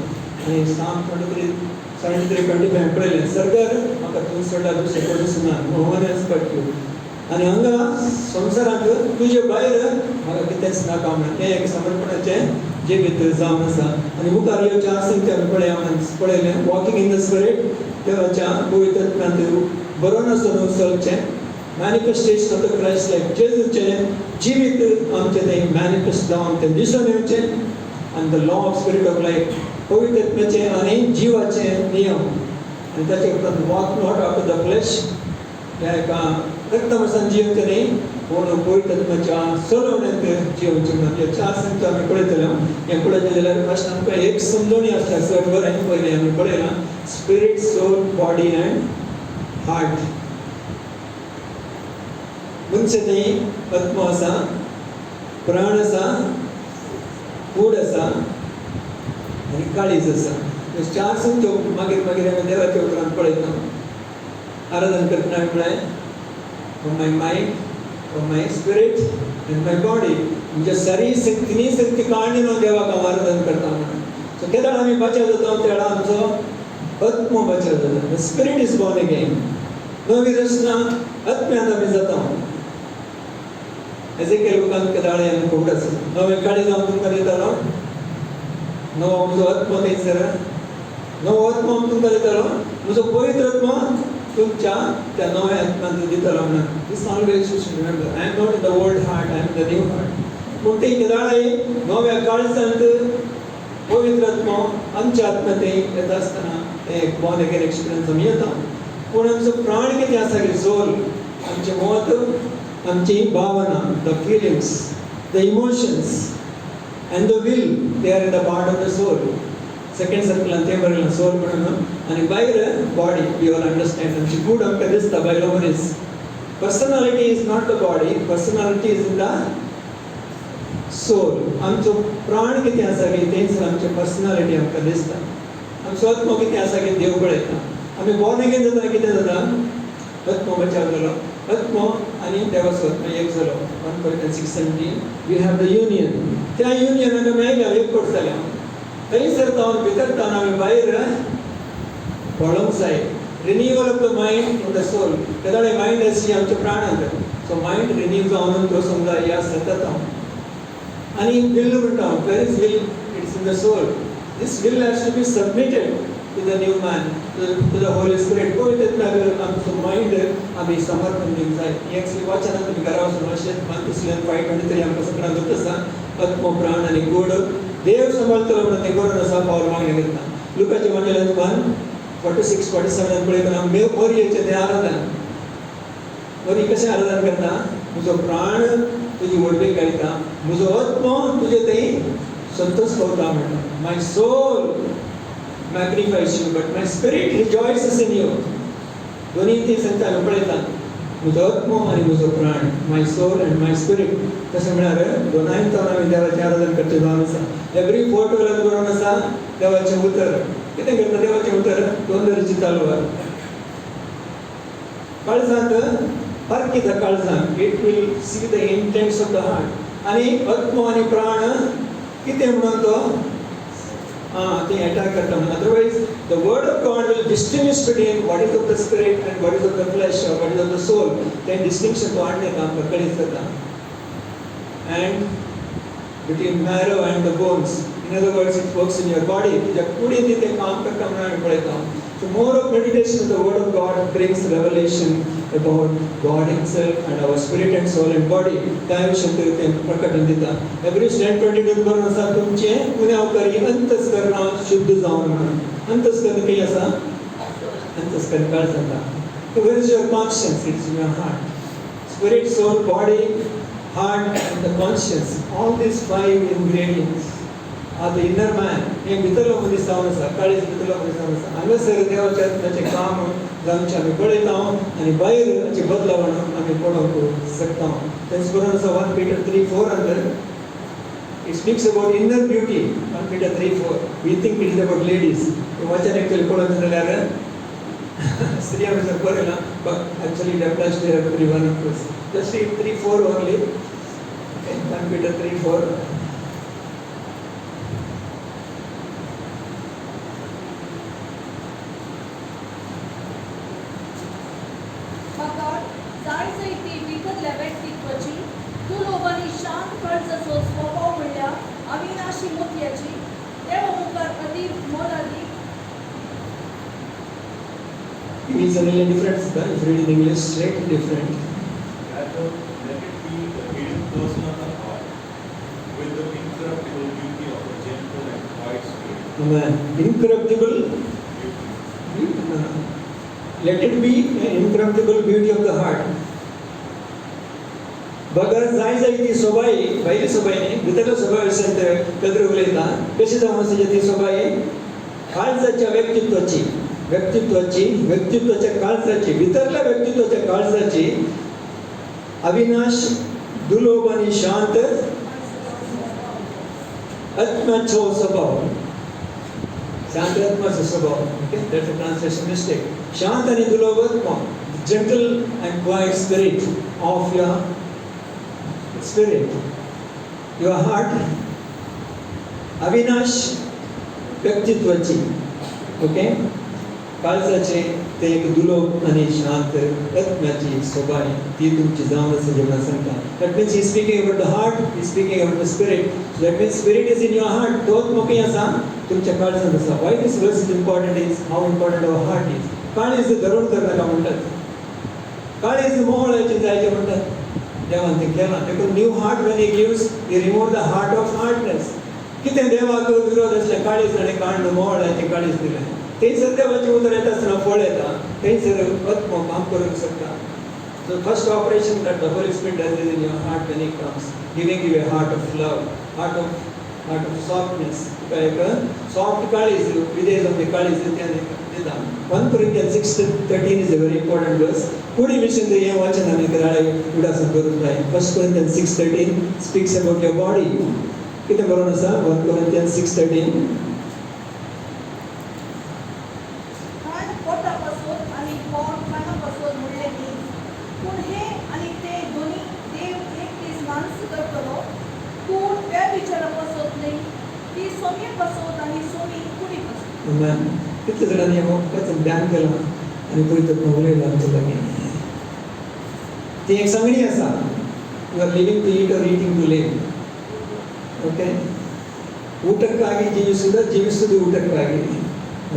आनी साम 23:25 पळयलें सर्गर म्हाका तूं सोडला दुसरें कोणूच ना no one else but you आनी हांगा संवसारांत तुजे भायर म्हाका कितेंच नाका म्हणून तें एक समर्पणाचें जिवीत जावन आसा आनी मुखार येवचें आसून तें पळयलें वॉकिंग इन द स्पिरीट देवाच्या पवित्र आत्म्यांत बरोवन आसून चलचें manifestation of the Christ life जेजूचें जिवीत आमचें थंय मॅनिफेस्ट जावन तें दिसून येवचें आनी the law of spirit of life पवित्र आत्म्याचें आनी जिवाचें नियम आनी ताचे उपरांत walk not after the flesh ह्या एका रक्तमसान जियोवचें न्ही पूण पवित्र आत्म्याच्या चलोवण्यांत जियोवचें म्हणून ह्या 4 संख्या आमी पळयतले हें पळयलें जाल्यार फस्ट आमकां एक समजणी आसता चड बरें पयलें आमी पळयलां spirit soul body and heart मनशे थंय आत्मा आसा प्राण आसा कूड आसा आनी काळीज आसा ह्यो 4 संख्यो मागीर मागीर आमी देवाच्या उपरांत पळयता आराधन करतना आमी म्हळें from my mind from my spirit and my body म्हणजे सारी तिनी शक्ती काणून हांव देवाक हांव आराधन करता म्हणून सो केदाळ आमी बचाव जाता त्या वेळा आमचो आत्मो बचाव जाता स्पिरीट इज बॉर्न अगेन नवी रचना आत्म्यांत आमी जाता एजेकिएल बुकांत केदाळे आमी खूब आसा नवें काळी जावन तुमकां दितालो नवो म्हजो आत्मो थंयसर नवो आत्मो तुमकां दितालो म्हजो पवित्र आत्मा तुमच्या त्या नव्या आत्म्यांत दितालो म्हणून this always you should remember I am not in the old heart I am the new heart पूण ते केदाळे नव्या काळजांत पवित्र आत्मा आमच्या आत्म्यांत येता आसतना एक बॉर्न अगेन एक्सपिरियन्स आमी येता पूण आमचो प्राण कितें आसा की सोल आमचें मत आमची भावना the feelings the emotions and the will they are in the part of the soul second सर्कलान ते बरयलां सोल म्हणून आनी भायर बॉडी वी ऑल अंडरस्टँड आमची कूड आमकां दिसता भायलो मनीस personality is not the body personality is in the soul आमचो प्राण कितें आसा की थंयसर आमची पर्सनालिटी आमकां दिसता आमचो आत्मो कितें आसा की देव पळयता आमी बॉर्न अगेन जाता कितें जाता आत्मो बचाव जालो आत्मो आनी देवाचो आत्मा एक जालो 1 Corinthians 6:17 we have the union त्या युनियनाक आमी आयल्या एकवट जाल्या थंयसर जावन भितर जावन आमी भायर पळोवंक जाय renewal of the mind of the soul तेदाळे माइंड अशी आमचे प्राण सो माइंड रिन्यू जावन तो समजा या सतत आणि विल म्हणटा where is will it's in the soul this will has to be submitted to the new man to the Holy Spirit पळय तेन्ना आमचो माइंड आमी समर्पण दिवंक जाय एक्चुअली वाचनात तुमी घरा वचून अशें मातूसल्यान 5:23 आमकां सगळ्यांक दोत आसा आत्मो प्राण आनी कूड देव सांबाळटलो म्हणून ते करून आसा पावल मागणे करता लुकाचे एवांजेलियन 1:46-47 पळयतना मोरयेचें तें आराधन मोरी कशें आराधन करता म्हजो प्राण तुजी व्हडवीक घालता म्हजो आत्मो तुजे थंय संतोश पावता म्हणटा my soul magnifies you but my spirit rejoices in you दोनी ती सांगता पळयता म्हजो आत्मो आनी म्हजो प्राण my soul and my spirit तशें म्हळ्यार दोनांय तोर आमी देवाचें आराधन करचें जावन आसा एवरी 4 टोरान बरोवन आसा देवाचें उतर कितें करता देवाचें उतर 2 तरेची तलवार काळजांत पारखीता काळजांत it will see the intents of the heart आनी आत्मो आनी प्राण कितें म्हणून तो ते अटॅक करता म्हणून otherwise the word of God will distinguish between what is of the spirit and what is of the flesh what is of the soul तें डिस्टिंक्शन तो हाडलें आमकां कळीत जाता and between marrow and the bones in other words it works in your body तुज्या कुडीन तें काम करता म्हणून आमी पळयता So more of meditation of the word of God brings revelation about God himself and our spirit and soul and body. त्या विषयी ते प्रकटन दिता. Hebrews 10:22 करून आसा तुमचे गुन्यांवकारी अंतस्करण शुद्ध जावन म्हणून. अंतस्करण कितें आसा? अंतस्करण काळजांत. So where is your conscience? It's in your heart. Spirit, soul, body, heart and the conscience. All these 5 ingredients. The inner man हे भितरलो मनीस जावन आसा काळीज भितरलो मनीस जावन आसा हांगासर देवाच्या आत्म्याचें काम जावचें आमी पळयता आनी भायर हाचे बदलावण आमी पळोवंक शकता तेच बरोवन आसा 1 Peter 3:4 अंदर it speaks about inner beauty 1 Peter 3:4 we think it is about ladies वाचन एक्चुअली पळोवंक जाल्यार स्त्रियां जर पळयला but actually it applies to everyone of us just 3:4 only 1 Peter 3:4 It's a really different, if you read in English, slightly different. Therefore, let it be the hidden person of the heart, with the incorruptible beauty of a gentle and quiet spirit. Amen. Incorruptible Beauty. Let it be an incorruptible beauty of the heart. बगर जाय जाय ती सोबाई भायली सोबाई न्ही भितरल्या सोबाय विशयी पेद्र उलयता कशी जावन आसा ती सोबाई काळजाच्या व्यक्तित्वाच्या काळजाची भितरल्या व्यक्तित्वाच्या काळजाची अविनाश दुलोभ आणि शांत आत्म्याचो स्वभाव शांत आत्म्याचो स्वभाव okay that's a translation mistake शांत आणि दुलोभ आत्मा gentle and quiet spirit of your spirit, your heart, अविनाश व्यक्तित्वाची ओके काळजाचे ते एक दुलोभ आणि शांत आत्म्याची सोबाय ती तुमची जावन आसा जेवण सांगता that means he speaking about the heart he speaking about the spirit that means spirit is in your heart तोच मोकी आसा तुमच्या काळजांत आसा why this verse is important is how important our heart is काळीज धरून करनाका म्हणटात काळीज मोहळाची जायचे म्हणटात देवान ते केला देखून new heart when he gives he remove the heart of hardness कितें देवाक विरोध आसले काळीज ताणें काडलो मोहळाचें काळीज दिलें थंयसर देवाचें उतर येता आसतना फळ येता थंयसर आत्मो काम करूंक शकता so first operation that the Holy spirit does in your heart when he comes giving you a heart of love heart of softness तुका एक सॉफ्ट काळीज विदेज ऑफ द काळीज दिता 1 Corinthians 6:13 is a very important verse कुडी विशयी हें वाचन आमी कराळे उडासन करूंक जाय 1 Corinthians 6:13 speaks about your body कितें बरोवन आसा 1 Corinthians 6:13 कितले जाणांनी वचून ध्यान केलां आनी पळयता उलयलो आमचे लागीं ती एक संगणी आसा you are living to eat or eating to live okay ಊಟಕ್ಕಾಗಿ ಜೀವಿಸುವುದು ಊಟಕ್ಕಾಗಿ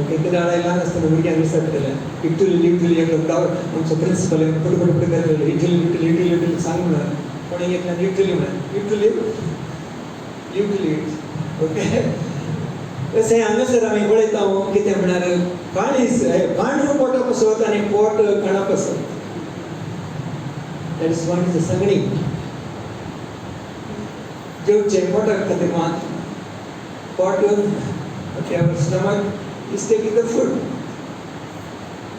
ओके कित्याक ल्हान आसतना भुरग्यांक विसरतले इटली लिटली एक आमचो प्रिंसिपल पट पट पट करतलो इटली लिटली लिटली लिटली सांग म्हणून कोणी एकल्यान इटली म्हणून इटली लिटली ओके तशें हांगासर आमी पळयता कितें म्हणल्यार काळीज कांड पोटा पसत आनी पोट काणा पसत that is what is the संगणी जेवचें पोटा खातीर मात pot okay our stomach is taking the food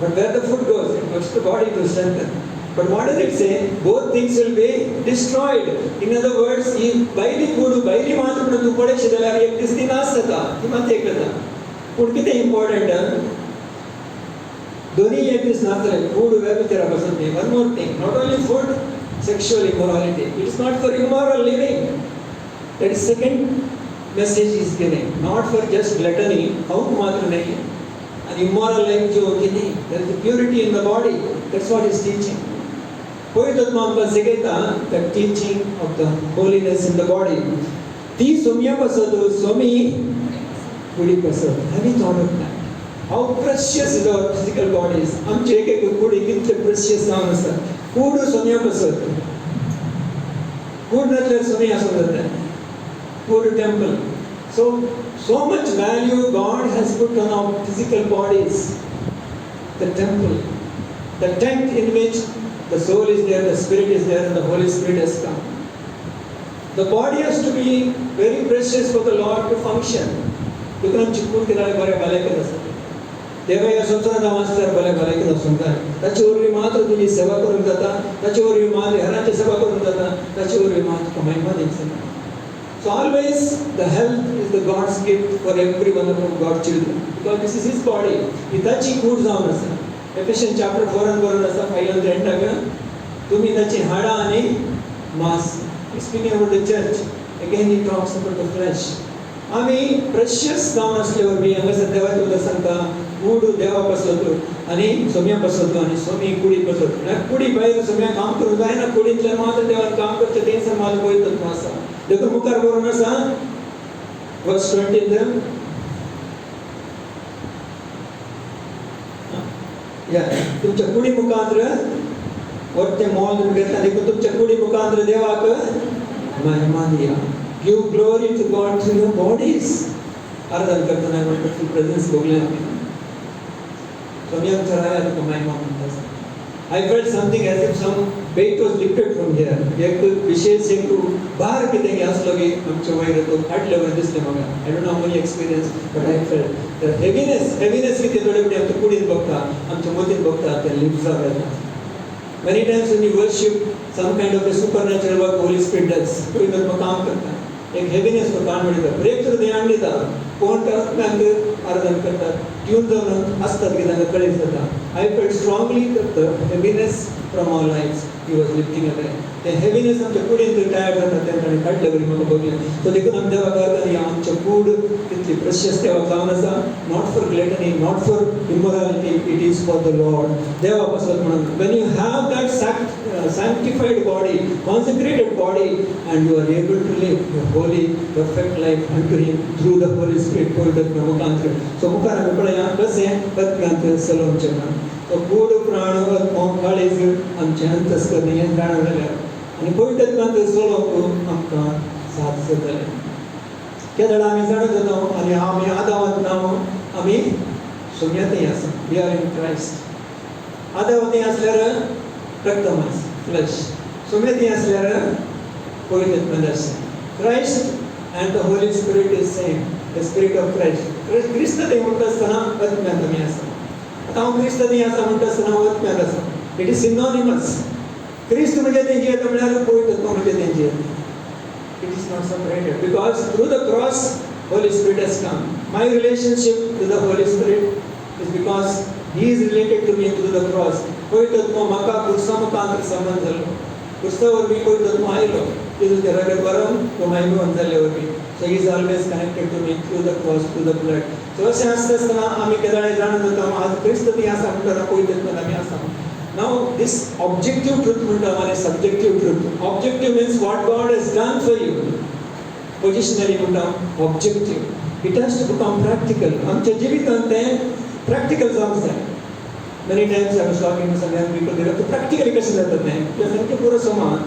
but where the food goes it goes to the body to strengthen but what does it say both things will be destroyed in other words ಈ ಬೈಲಿ ಕೂಡು ಬೈಲಿ ಮಾತ್ರ ಬಿಡೋದು ಪಡೆಸಿದಲ್ಲ एक this दिन असता ती मात एक जाता पूण कितें इम्पॉर्टंट दोन्ही एक दिस नासले फूड व्यभिचारापासून न्ही one more thing not only food sexual immorality it is not for immoral living that is second message is given not for just gluttony how matra nahi an immoral life jo ki nahi there is a purity in the body that's what is teaching poitatma amka segeta the teaching of the holiness in the body ti somya pasadu somi kudi pasadu have you thought of that how precious is our physical bodies amche ek ek kudi kinte precious naam sir kudu somya pasadu kud natle somya asundata Good temple. So much value God has put on our physical bodies. The temple, the tent in which the soul is there, the spirit is there, and the Holy Spirit has come. The body has to be very precious for the Lord to function. Because चिपकून किनारे बरे भले के दस देवया सोचना दामास्तर भले भले के दस सुनता है त्याच्यावरवी मात्र तुझी सेवा करून जाता त्याच्यावरवी मात्र हराची सेवा करून जाता त्याच्यावरवी मात्र कमाई मध्ये सेवा So always the health is the God's gift for every one of God's children because this is His body. इताची कूड जावन आसा. Ephesians chapter 4 and 4 आसा 5 and 10 टाका. तुम्ही इताची हाडा आनी मांस. Speaking about the church, again he talks about the flesh. आमी precious जावन असल्यावर बी हांगासर देवाचें उदक सांगता कूड देवा पसरतो आनी सोम्या पसरतो आनी सोमी कुडी पसरतो. कुडी भायर सोम्या काम करूंक जायना कुडींतल्यान मात्र देवान काम करचें तें समाज पळयतात आसा. देखो मुखार बरोवन आसा वर्स 20 या तुमच्या कुडी मुखांतर वरते मोल घेतला देखो तुमच्या कुडी मुखांतर देवाक महिमा दिया give glory to God through your bodies आराधना करतना वंडरफुल प्रेजेंस भोगले आमी सोनिया चराया तुका महिमा म्हणटा I felt something as if some weight was lifted from here. एक विशेष एक बाहर कितें आसलो की आमच्या वयर तो हार्ट लेवल दिसले म्हाका I don't know how many experience but I felt the heaviness कितें थोडे फुडें आमच्या कुडीन बघता आमच्या मतीन बघता ते लिफ्ट जाता many times when you worship some kind of a supernatural work Holy Spirit does कोई तो काम करता एक heaviness को कान मिळता ब्रेक थ्रू ध्यान दिता कोण तांकां आराधना करतात ट्यून जावन आसतात की तांकां कळीत जाता I felt strongly that the heaviness from our lives he was lifting away the heaviness आमच्या कुडीन टायर्ड जाता तेन्ना काडले बरी म्हाका बघलें तो देखून आमी देवाक आराधना आमच्या कूड कितली precious देवाक जावन आसा not for gluttony not for immorality it is for the Lord देवा पसत म्हणून when you have that sanctified body consecrated body and you are able to live a holy perfect life unto Him through the Holy Spirit पवित्र मुखांतर सो मुखार आमी पळया कशें पत्म्यांत Salom चेना तो कूड प्राण काळीज आमचे अंतस्करणी हें जाणा जाल्यार आनी पवित्रत्वांत सलोवंक आमकां साथ जातलें केदळा आमी जाणा जाता आनी आमी आदावांत नांव आमी सोम्यातय आसा वी आर इन क्रायस्ट आदावांतय आसल्यार रक्तमांस फ्लेश सोम्यातय आसल्यार पवित्रत्व दर्शन Christ and the Holy Spirit is same the spirit of Christ क्रिस्तते म्हणटा आसतना आत्म्यांत आमी आसा आतां हांव क्रिस्तते आसा म्हणटा आसतना हांव आत्म्यांत आसा इट इज सिनोनिमस क्रिस्त म्हणजे तेंची येता म्हळ्यार पवित्रत्व म्हणजे तेंची येता it is not separated because through the cross Holy Spirit has come my relationship to the Holy Spirit is because he is related to me through the cross पवित्रत्व म्हाका क्रुसा मुखांतर संबंध जालो क्रुस्ता वरवीं पवित्रत्व आयलो Jesus the rugged बरं तो माहिती होऊन जाले वरती. So he is always connected to me through the cross, through the blood. So असे असताना आम्ही केदाळे जाणत होतो आज ख्रिस्त ती असा म्हणतो पवित्र आम्ही असा. Now this objective truth म्हणतो आम्हाला subjective truth. Objective means what God has done for you. Positionally म्हणतो objective. It has to become practical. आमच्या जीवितांत ते practical जाऊन जाय. Many times I was talking to some young people, they have practically कसे जातात नाही. त्यासाठी पुरं समान.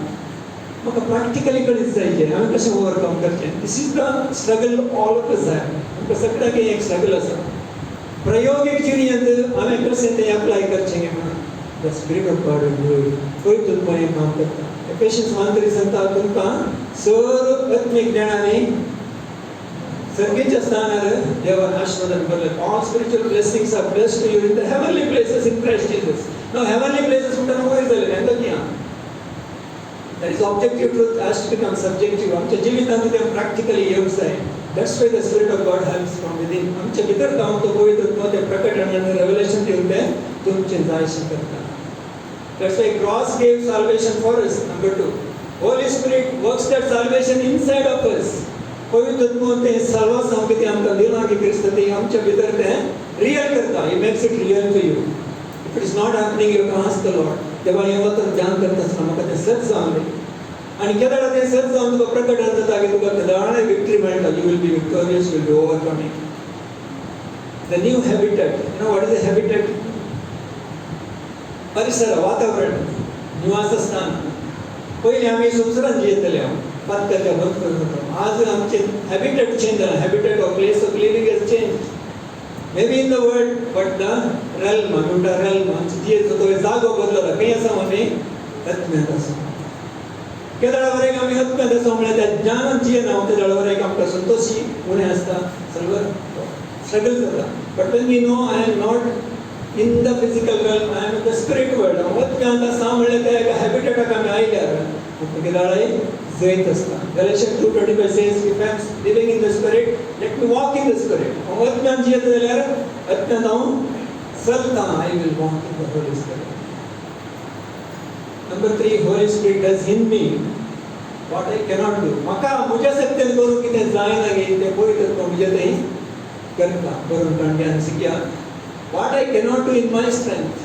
मग practically कधीच जायचे. आम्ही कसे overcome करते. This is the struggle all of us have. आमचं सगळं काही एक struggle असं. प्रायोगिक जीवनात आम्ही कसे ते apply करचे म्हणून. The Spirit of God will do it. कोई तुमने काम करता. Ephesians 1:3 सांगता तुमका सर्व आत्मिक ज्ञानाने सर्गीच्या स्थानावर देवान आशीर्वाद दिले. All spiritual blessings are blessed to you in the heavenly places in Christ Jesus. Now heavenly places म्हणताना काय झालं नेमकं क्या? That is objective truth has to become subjective. आमच्या जीवितांत ते practically येऊन जाय. That's why the Spirit of God helps from within. आमच्या भीतर काम तो पवित्र ते प्रकट आणि revelation देऊन ते तुमचे जायशी करतात. That's why cross gave salvation for us. Number 2. Holy Spirit works that salvation inside of us. पवित्र ते सर्व संगती आमकां दिला की क्रिस्त ते आमच्या भितर ते रियल करता. He makes it real to you. If it is not happening, you can ask the Lord. तेव्हा येवं तर ध्यान करत असताना म्हाका ते सच जावले. आणि केदाळ ते सच जावन तुका प्रकट जाता की तुका केदाळ विक्ट्री मेळटा. You will be victorious, you will be overcoming. The new habitat. You know what is a habitat? परिसर, वातावरण, निवासस्थान. पहिले आम्ही सुसरण जियेतले पातकाच्या बंद करत होतो. आज आमचे हॅबिटेट चेंज झाला. Habitat of place of living is change. May be in the world but the realm म्हणटा रेल्म आमची जियेचो तो जागो बदलला. काही असा म्हणे आत्म्यात असो. केदाळावर आम्ही आत्म्यात असो म्हळ्यार त्या ज्ञानात जियेना हांव केदाळावर आमकां संतोशी उणें आसता. सगळं स्ट्रगल जाता. But when we know I am not in the physical realm, I am in the spirit world. आत्म्यात आसा म्हळ्यार त्या एका हॅबिटेटाक आमी आयल्यार केदाळाय जैत असता. Galatians 2:25 says, if I am living in the spirit, let me walk in the spirit. आत्म्यात जियेत जाल्यार आत्म्यात हांव चलता. I will walk in the Holy Spirit. Number 3, Holy Spirit does in me what I cannot do. म्हाका म्हज्या शक्तीन करूंक कितें जायना गे तें पळयत तो म्हजे थंय करता. बरोवन काणक्यान शिकया. What I cannot do in my strength,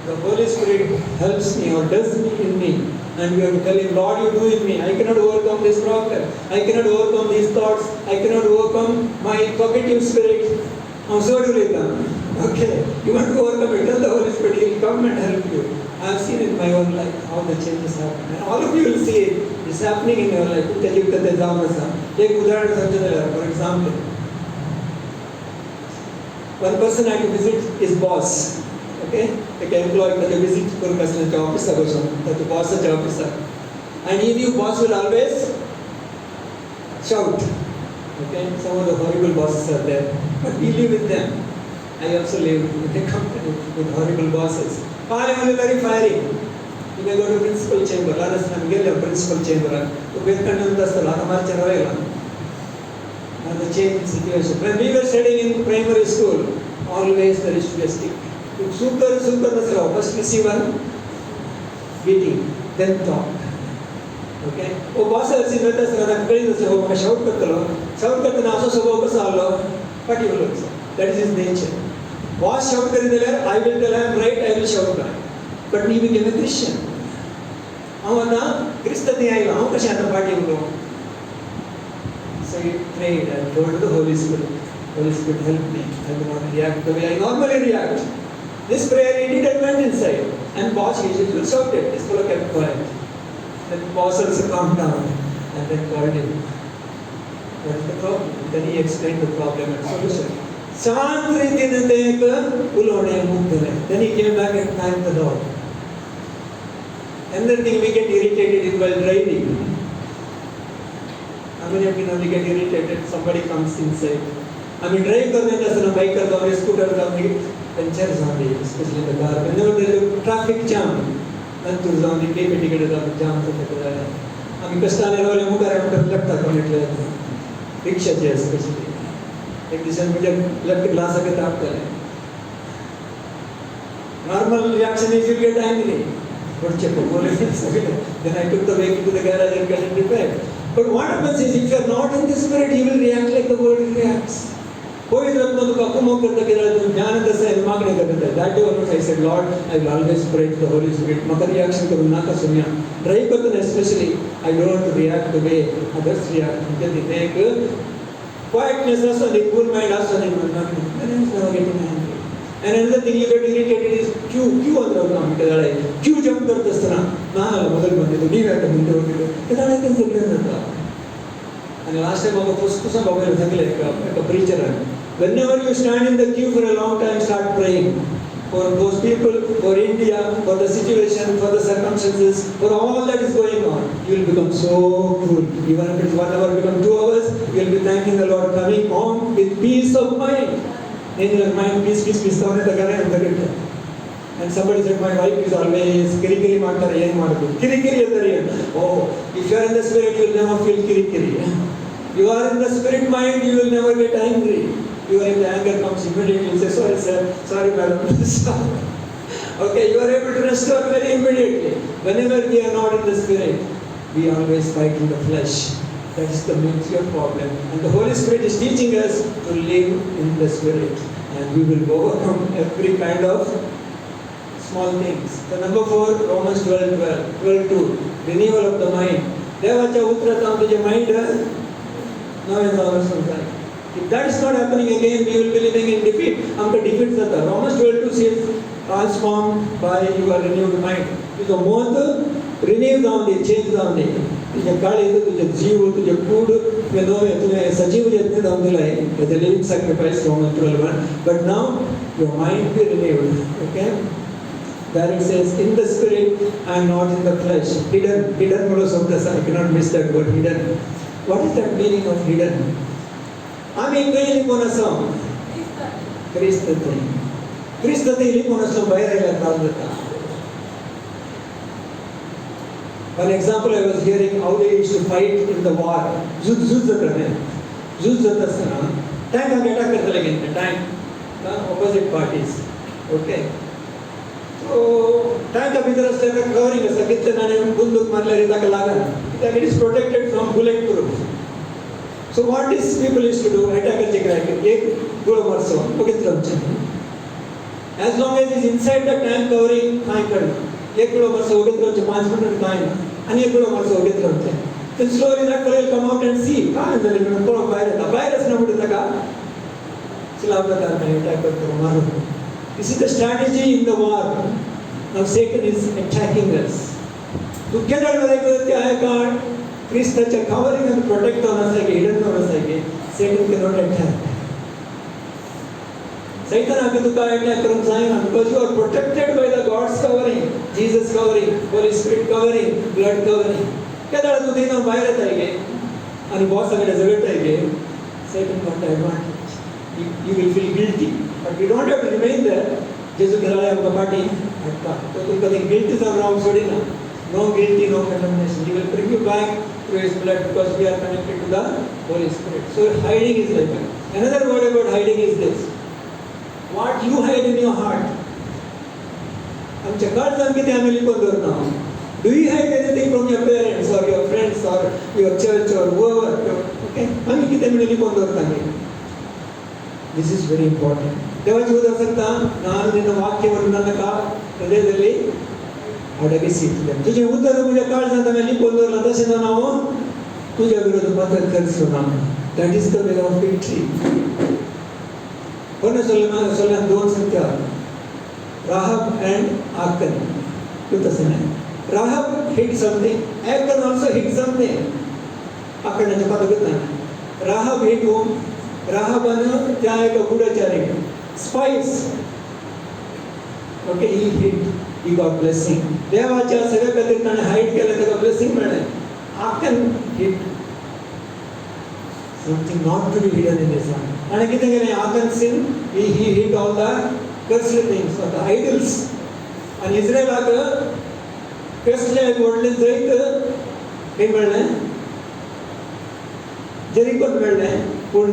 the Holy Spirit helps me or does in me. And you have to tell him, Lord, you do in me. I cannot overcome this problem. I cannot overcome these thoughts. I cannot overcome my cognitive spirit. So do it. Okay. You want to overcome it, tell the Holy Spirit, he will come and help you. I have seen in my own life how the changes happen. And all of you will see it. It's happening in your life. Take उदाहरण समझो. For example, one person had to visit his boss. Okay? एक employee that visit करून कसल्याच्या ऑफिसाक वचून ताच्या बॉसाच्या ऑफिसाक. And he knew boss will always shout. Okay? Some of the horrible bosses are there. But we live with them. I also live in a company with horrible bosses. Pale was very fiery. You may go to principal chamber. Last time we get principal chamber. तो wait करने असतो आता मारच्या राहिला. And the change in situation. When we were studying in primary school, always there used to be a stick. Super nasra. First receive one beating, then talk. Okay? वो boss ऐसी में तो sir कहीं जैसे हो मैं shout करते ना आसो सब ऊपर सालो particular. That is his nature. Boss shout कर देले, I will tell him right, I will shout back. But he became a Christian. हम ना क्रिस्ती आई हम कशे आता पार्टी उलो. So he prayed and told the Holy Spirit, Holy Spirit help me. I will not react the way I normally react. This prayer he did and went inside. And boss usually shout it. This fellow kept quiet. Then boss also calmed down and then called him. That's the problem. Then he explained the problem and solution. शांत रीतीने ते एक उलवणे मुक्त झाले. Then he came back and thanked the Lord. Another thing, we get irritated in while driving. How many of you know we get irritated? Somebody comes inside. I mean, drive करने का समय bike का दौरे scooter का puncture जाने, especially in the car. Whenever there is a traffic jam, then to जाने के पे टिकट का jam तो होता है. अभी कस्टाने वाले मुझे रेंट लगता है कमिट लेते हैं. रिक्शा जैसे especially. एक दिशा में जब लेफ्ट ग्लास आके ताप करें. Normal reaction is you get angry. Then I took the vehicle to the garage and got it repaired. But what happens is, if you are not in the spirit, you will react like the world reacts. That day onwards I said, Lord, I will always pray to the Holy Spirit. Maka reaction karu naka sunya. Try kartan especially, I don't want to react the way others react. Quietness also, the cool mind also, then it's never getting angry. And another thing you get irritated is queue on the queue jump and last time I was a preacher. Whenever you stand in the queue for a long time, start praying for those people, for India, for the situation, for the circumstances, for all that is going on. You will become so cool. Even if it's 1 hour, become 2 hours, you will be thanking the Lord, coming home with peace of mind. In your mind, peace, and somebody said, my wife is always kirikiri maatare. Oh, if you are in the spirit, you will never feel kirikiri. You are in the spirit mind, you will never get angry. You are in the anger comes immediately, you say, sorry sir, sorry madam. Okay, you are able to restore very immediately. Whenever we are not in the spirit, we always fight in the flesh. That is the major problem. And the Holy Spirit is teaching us to live in the Spirit. And we will overcome every kind of small things. So number 4, Romans 12:2. Renewal of the mind. Devacha utrata to the mind. If that is not happening again, we will be living in defeat. Defeat Romans 12:2 says, transformed by your renewed mind. So more renew down the change down the तुझे जीव तुझे कूड तुम्हें सजीव जितने दमदिलाए as a living sacrifice Romans 12:1. But now your mind be renewed. Okay, there it says in the spirit and not in the flesh. Hidden I cannot miss that word, hidden. What is that meaning of hidden? I mean, one example, I was hearing how they used to fight in the war. Tank attack tank, opposite parties. Okay. So tank covering it is protected from bulletproof. So what these people used to do, as long as he's inside the tank covering, then slowly that fellow will come out and see. This is the strategy in the war. Now Satan is attacking us. Together Christ such a covering and protect on us, hidden on us, Satan cannot attack. Satan because you are protected by the God's covering, Jesus covering, Holy Spirit covering, blood covering. And boss Satan got the advantage. You will feel guilty. But you don't have to remain there. Jesus guilt is wrong. No guilty, no condemnation. He will bring you back to His blood because we are connected to the Holy Spirit. So hiding is like that. Another word about hiding is this. What you hide in your heart. Do you hide anything from your parents or your friends or your church or whoever? Okay? This is very important. That is the way of victory. Rahab and Achan. Rahab hid something. Achan also hid something. Rahab hid whom? Rahab and spies. Okay, he hid. He got blessing. Devacha hide blessing. Achan hid something not to be hidden in his heart. And Achan sin, he hid all the cursed things, or the idols. And Israel first Jericho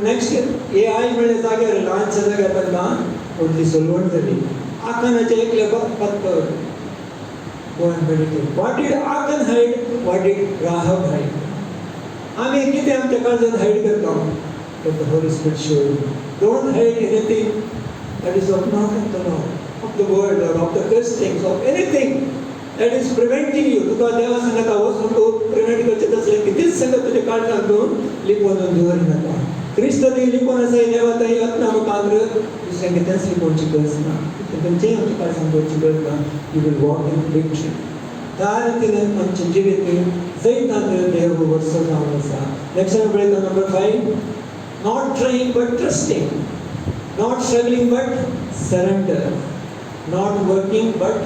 next AI launch only Solomon. Achan Go and meditate. What did Achan hide? What did Rahab hide? आम्ही किती आमच्या काळजात hide करतो? But the Holy Spirit showed you. Don't hide anything that is not of the Lord, of the world, or of the cursed things, of anything that is preventing you. तुका देवा सांगत आहोत तो prevent करत असले कितीच संगत तुझे काळजात घेऊन लिपवून दवरी नका. क्रिस्त ती लिपवून असे देवा ताई आत्मा मुखांतर दुसऱ्यांक त्याच लिपवूची गरज ना. तुमचे आमच्या काळजात लिपवूची गरज ना. You will walk in victory. त्या रीतीने आमचे जिवीत जैतांतर देव वर्ष जावन आसा. नेक्स्ट पळयता number 5. Not trying but trusting. Not struggling but surrender. Not working but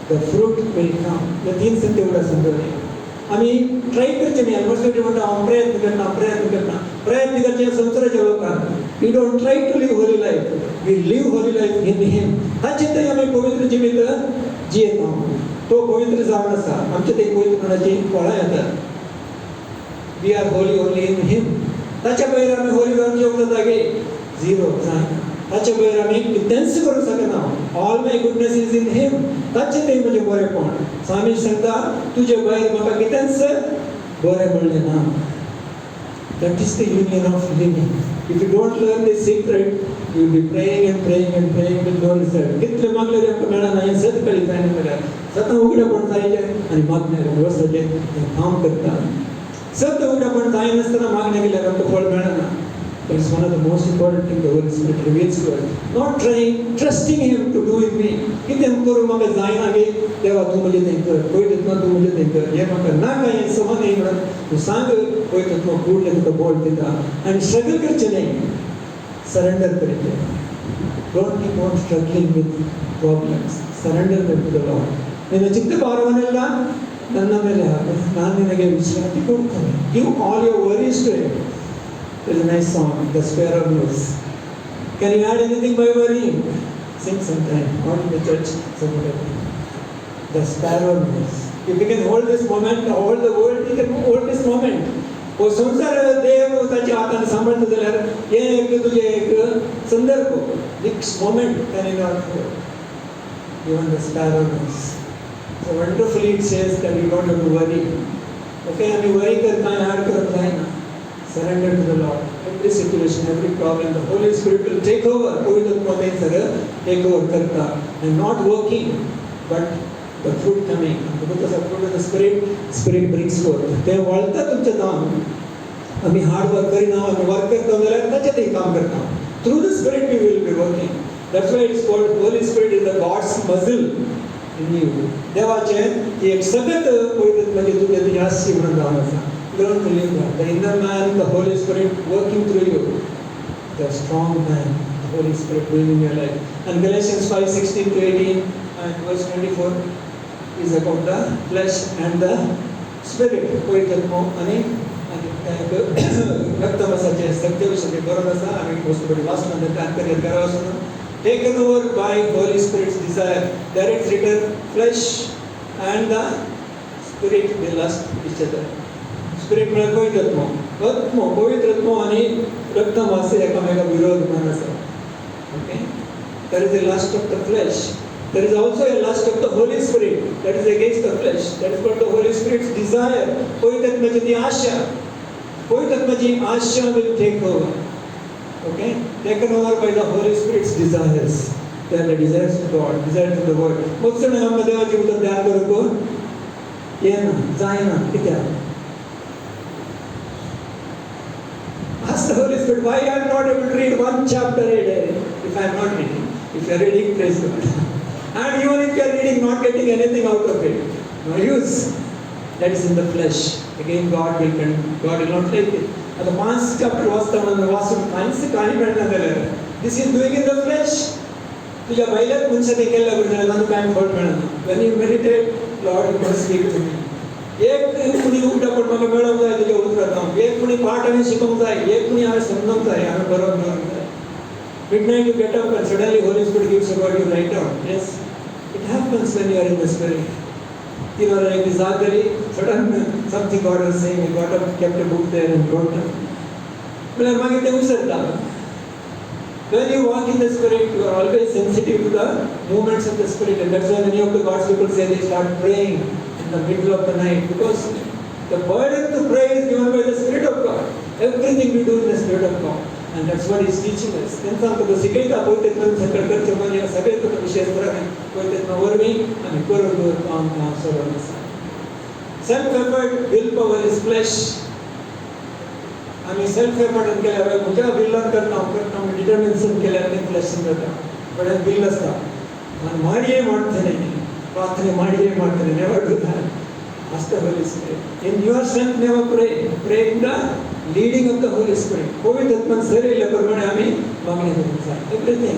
the fruit will come. हे तीन संगती एवढा समजले. आम्ही ट्राय करचे नाही. ऑलमोस्ट म्हणतो आपण प्रयत्न करचे संसाराच्या लोकांना. We don't try to live holy life. We live holy life in Him. हाचे आम्ही पवित्र जीवित जियेत आहोत. तो पवित्र जावन आसा. आमचे ते पवित्रपणाची फळां येतात. We are holy only in Him. ताच्या भायर आमी होली जावन जेवंक जागे झिरो जायना. ताच्या भायर आमी कितेंच करूंक शकना. All my goodness is in him. ताचें तें म्हजें बरेंपण. स्वामी सांगता तुजे भायर म्हाका कितेंच बरें मेळ्ळें ना. That is the union of living. If you don't learn this secret you will be praying and praying and praying with no result. कितले मागले आमकां मेळना. हें सत कळी जायना जाल्यार सदां उगडेपण जायचें आनी मागण्यार वर्साचें हें काम करता. सत उगडेपण जायनासतना मागण्या केल्यार आमकां फळ मेळना. That is one of the most important things the Holy Spirit reveals to us. Not trying, trusting Him to do with me. कितें करूं म्हाका जायना गे देवा तूं म्हजें तें कर. पळयत ना तूं म्हजें तें कर. हें म्हाका नाका हें समज न्ही म्हणून तूं सांग. पळयत तूं फुडलें तुका बोल दिता. आनी स्ट्रगल करचें न्ही. सरेंडर करचें. Don't keep on struggling with problems. Surrender them to the Lord. ನಿನ್ನ ಚಿತ್ತ ಭಾರವನ್ನೆಲ್ಲ ನನ್ನ ಮೇಲೆ ಹಾಕು. ನಾನು ನಿನಗೆ ವಿಶ್ರಾಂತಿ ಕೊಡುತ್ತೇನೆ. Give all your worries to Him. There is a nice song, The Sparrow Knows. Can you add anything by worrying? Sing sometime, not in the church, somewhere. The Sparrow Knows. If you can hold this moment, hold the world, you can hold this moment. वो संसार देव ताच्या हातान सांभाळता जाल्यार हे एक तुजे एक संदर्भ, एक moment can you not hold? Even the sparrow knows. So wonderfully it says that you don't have to worry. Okay, आम्ही worry करता हाड करत जायना. Surrender to the Lord. Every situation, every problem, the Holy Spirit will take over. कोई तो problem sir take over करता. And not working, but the fruit coming. Because the fruit of the Spirit brings forth. ते वळता तुमच्या दान. आम्ही hard work करिना, आम्ही work करता जाल्यार ताचे ते काम करता. Through the Spirit we will be working. That's why it's called Holy Spirit is the God's muzzle in you. देवाचे एक सगळ्यात पवित्र म्हणजे तुझ्या आशी म्हणून जावन आसा. Don't believe that. The inner man, the Holy Spirit working through you. The strong man, the Holy Spirit living in your life. And Galatians 5:16 to 18 and verse 24 is about the flesh and the spirit. पवित्रत्व आणि रक्तमासाचे सत्यविषयी बरोबर असा आम्ही गोष्टी वाचून तात्पर्य करावं. Taken over by Holy Spirit's desire. There it's written, flesh and the spirit they lust each other. Spirit म्हणजे पवित्रत्व. आत्मा पवित्रत्व आणि रक्तमासे एकामेका विरोध म्हणून आसा. Okay? There is a lust of the flesh. There is also a lust of the Holy Spirit that is against the flesh. That is called the Holy Spirit's desire. पवित्रत्वाची ती आशा. पवित्रत्वाची आशा will take over. Okay? Taken over by the Holy Spirit's desires. They are the desires of God, desires of the world. मग सण आम्हाला देवाची उतर ध्यान करू येना जायना कित्याक? Ask the Holy Spirit, why I am not able to read one chapter a day if I am not reading? If you are reading, praise God. And even if you are reading, not getting anything out of it, no use. That is in the flesh. Again, God will not take it. And the 5th chapter वाचून कांयच कहाणी मेळना जाल्यार this is doing in the flesh. तुझ्या बैलात मनशाने केल्या बरोबर तातूंत कांय फळ मेळना. When you meditate, Lord, you must speak to me. एक कुणी उगडापण म्हाका मेळोंक जाय तुज्या उतरांत. एक कुणी पाठ हांवें शिकोवंक जाय. एक कुणी हांवें समजोवंक जाय. हांवें बरोवन दवरूंक जाय. Midnight you get up and suddenly Holy Spirit gives a word you write down. Yes, it happens when you are in the Spirit. You know, like this Zachary, suddenly something God was saying, he got up, kept a book there and wrote down. म्हळ्यार मागीर तें विसरता. When you walk in the Spirit, you are always sensitive to the movements of the Spirit. And that's why many of the God's people say they start praying in the middle of the night. Because the burden to pray is given by the Spirit of God. Everything we do in the Spirit of God. And that's what He's teaching us. इंसान को तो सिखाएगा पवित्र आत्मा से कर चुकाने या सभी को विशेष तरह है पवित्र आत्मा वर्मी and कोर दूर काम सर्वने से self-effort willpower is flesh. आम्ही self-effort केल्यावर मुझे विल्लन करता हूँ determination केल्यावर flesh करता हूँ but I'm will असता आणि मारिये मारते नहीं प्रार्थना मारिये मारते नहीं never do that. Ask the Holy Spirit. In your strength never pray. Pray in the leading of the Holy Spirit. पवित्र आत्मा से ले परमाने आम्ही मांगने को मिलता है. Everything.